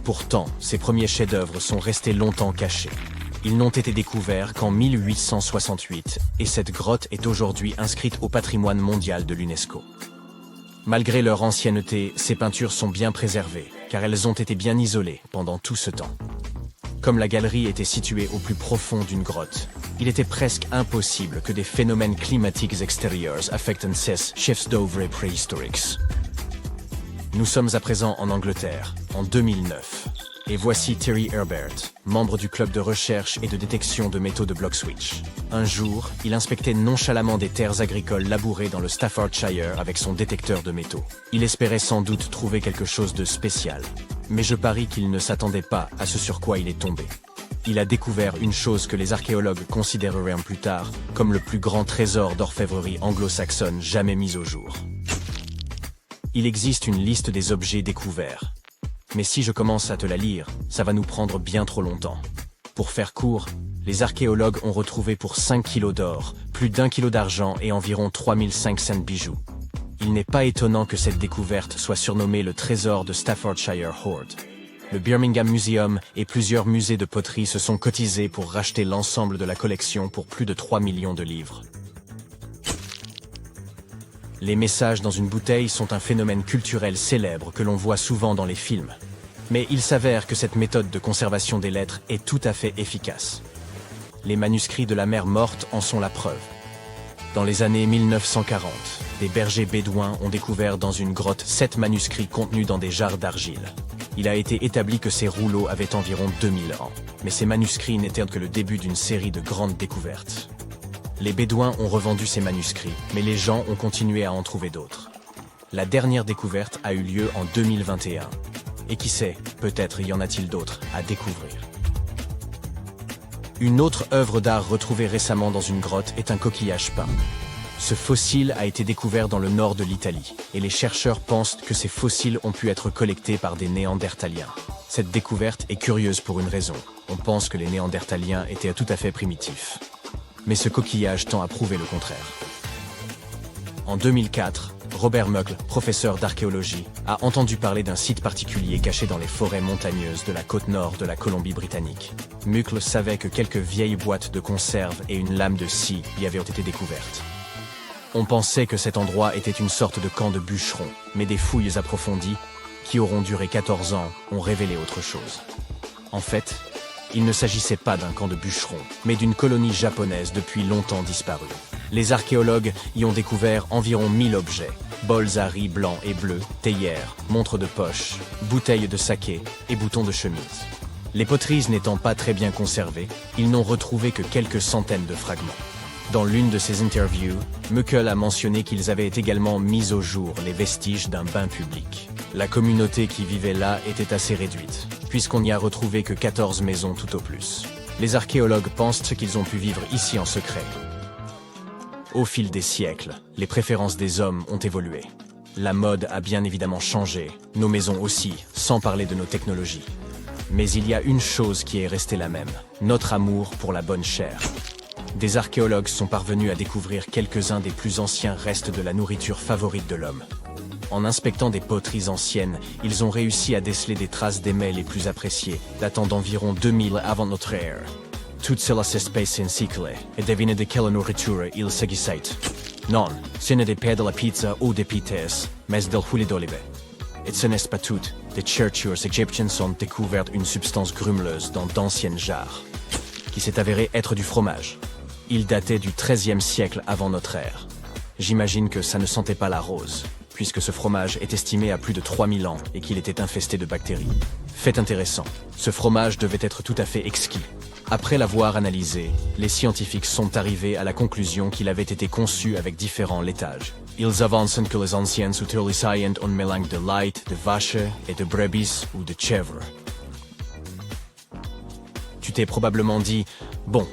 Pourtant, ces premiers chefs-d'œuvre sont restés longtemps cachés. Ils n'ont été découverts qu'en 1868, et cette grotte est aujourd'hui inscrite au patrimoine mondial de l'UNESCO. Malgré leur ancienneté, ces peintures sont bien préservées, car elles ont été bien isolées pendant tout ce temps. Comme la galerie était située au plus profond d'une grotte, il était presque impossible que des phénomènes climatiques extérieurs affectent ces chefs-d'œuvre préhistoriques. Nous sommes à présent en Angleterre, en 2009, et voici Terry Herbert, membre du club de recherche et de détection de métaux de Bloxwich. Un jour, il inspectait nonchalamment des terres agricoles labourées dans le Staffordshire avec son détecteur de métaux. Il espérait sans doute trouver quelque chose de spécial, mais je parie qu'il ne s'attendait pas à ce sur quoi il est tombé. Il a découvert une chose que les archéologues considéreraient plus tard comme le plus grand trésor d'orfèvrerie anglo-saxonne jamais mis au jour. Il existe une liste des objets découverts. Mais si je commence à te la lire, ça va nous prendre bien trop longtemps. Pour faire court, les archéologues ont retrouvé pour 5 kilos d'or, plus d'1 kilo d'argent et environ 3500 bijoux. Il n'est pas étonnant que cette découverte soit surnommée le trésor de Staffordshire Hoard. Le Birmingham Museum et plusieurs musées de poterie se sont cotisés pour racheter l'ensemble de la collection pour plus de 3 millions de livres. Les messages dans une bouteille sont un phénomène culturel célèbre que l'on voit souvent dans les films. Mais il s'avère que cette méthode de conservation des lettres est tout à fait efficace. Les manuscrits de la mer morte en sont la preuve. Dans les années 1940, des bergers bédouins ont découvert dans une grotte 7 manuscrits contenus dans des jarres d'argile. Il a été établi que ces rouleaux avaient environ 2000 ans, mais ces manuscrits n'étaient que le début d'une série de grandes découvertes. Les Bédouins ont revendu ces manuscrits, mais les gens ont continué à en trouver d'autres. La dernière découverte a eu lieu en 2021. Et qui sait, peut-être y en a-t-il d'autres à découvrir. Une autre œuvre d'art retrouvée récemment dans une grotte est un coquillage peint. Ce fossile a été découvert dans le nord de l'Italie, et les chercheurs pensent que ces fossiles ont pu être collectés par des Néandertaliens. Cette découverte est curieuse pour une raison. On pense que les Néandertaliens étaient tout à fait primitifs. Mais ce coquillage tend à prouver le contraire. En 2004, Robert Muckle, professeur d'archéologie, a entendu parler d'un site particulier caché dans les forêts montagneuses de la côte nord de la Colombie-Britannique. Muckle savait que quelques vieilles boîtes de conserve et une lame de scie y avaient été découvertes. On pensait que cet endroit était une sorte de camp de bûcherons, mais des fouilles approfondies, qui auront duré 14 ans, ont révélé autre chose. En fait, il ne s'agissait pas d'un camp de bûcherons, mais d'une colonie japonaise depuis longtemps disparue. Les archéologues y ont découvert environ 1000 objets, bols à riz blancs et bleus, théières, montres de poche, bouteilles de saké et boutons de chemise. Les poteries n'étant pas très bien conservées, ils n'ont retrouvé que quelques centaines de fragments. Dans l'une de ses interviews, Muckle a mentionné qu'ils avaient également mis au jour les vestiges d'un bain public. La communauté qui vivait là était assez réduite, puisqu'on n'y a retrouvé que 14 maisons tout au plus. Les archéologues pensent qu'ils ont pu vivre ici en secret. Au fil des siècles, les préférences des hommes ont évolué. La mode a bien évidemment changé, nos maisons aussi, sans parler de nos technologies. Mais il y a une chose qui est restée la même, notre amour pour la bonne chair. Des archéologues sont parvenus à découvrir quelques-uns des plus anciens restes de la nourriture favorite de l'homme. En inspectant des poteries anciennes, ils ont réussi à déceler des traces des mets les plus appréciés, datant d'environ 2000 avant notre ère. Toutes celles espèces in siècle et deviennent de quelle nourriture ils s'agissent. Non, ce n'est pas de la pizza ou des pites, mais del huile d'olive. Et ce n'est pas tout, des chercheurs égyptiennes ont découvert une substance grumeleuse dans d'anciennes jarres, qui s'est avérée être du fromage. Il datait du XIIIe siècle avant notre ère. J'imagine que ça ne sentait pas la rose, puisque ce fromage est estimé à plus de 3000 ans et qu'il était infesté de bactéries. Fait intéressant, ce fromage devait être tout à fait exquis. Après l'avoir analysé, les scientifiques sont arrivés à la conclusion qu'il avait été conçu avec différents laitages. Ils avancent que les anciens utilisaient un mélange de lait, de vache et de brebis ou de chèvre. Tu t'es probablement dit, bon,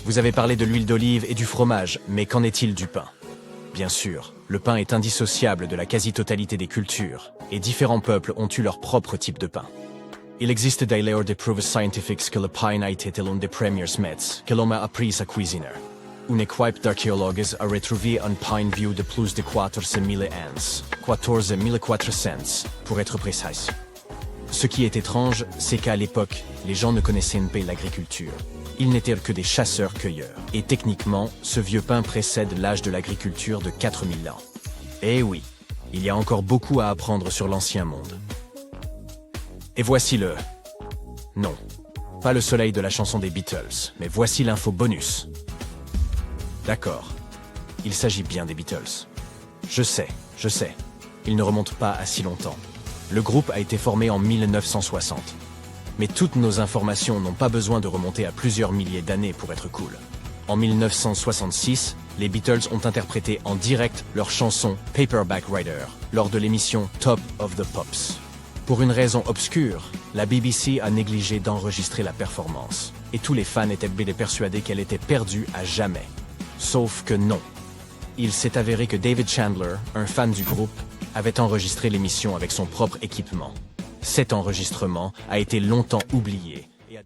vous avez parlé de l'huile d'olive et du fromage, mais qu'en est-il du pain? Bien sûr, le pain est indissociable de la quasi-totalité des cultures, et différents peuples ont eu leur propre type de pain. Il existe d'ailleurs des preuves scientifiques que le pain a été l'un des premiers mets que l'homme a appris à cuisiner. Une équipe d'archéologues a retrouvé un pain vieux de plus de 400 000 ans, 14 400 pour être précis. Ce qui est étrange, c'est qu'à l'époque, les gens ne connaissaient pas l'agriculture. Ils n'étaient que des chasseurs-cueilleurs. Et techniquement, ce vieux pain précède l'âge de l'agriculture de 4000 ans. Eh oui, il y a encore beaucoup à apprendre sur l'ancien monde. Et voici le... Non, pas le soleil de la chanson des Beatles, mais voici l'info bonus. D'accord, il s'agit bien des Beatles. Je sais, il ne remonte pas à si longtemps. Le groupe a été formé en 1960. Mais toutes nos informations n'ont pas besoin de remonter à plusieurs milliers d'années pour être cool. En 1966, les Beatles ont interprété en direct leur chanson Paperback Writer lors de l'émission Top of the Pops. Pour une raison obscure, la BBC a négligé d'enregistrer la performance, et tous les fans étaient persuadés qu'elle était perdue à jamais. Sauf que non. Il s'est avéré que David Chandler, un fan du groupe, avait enregistré l'émission avec son propre équipement. Cet enregistrement a été longtemps oublié,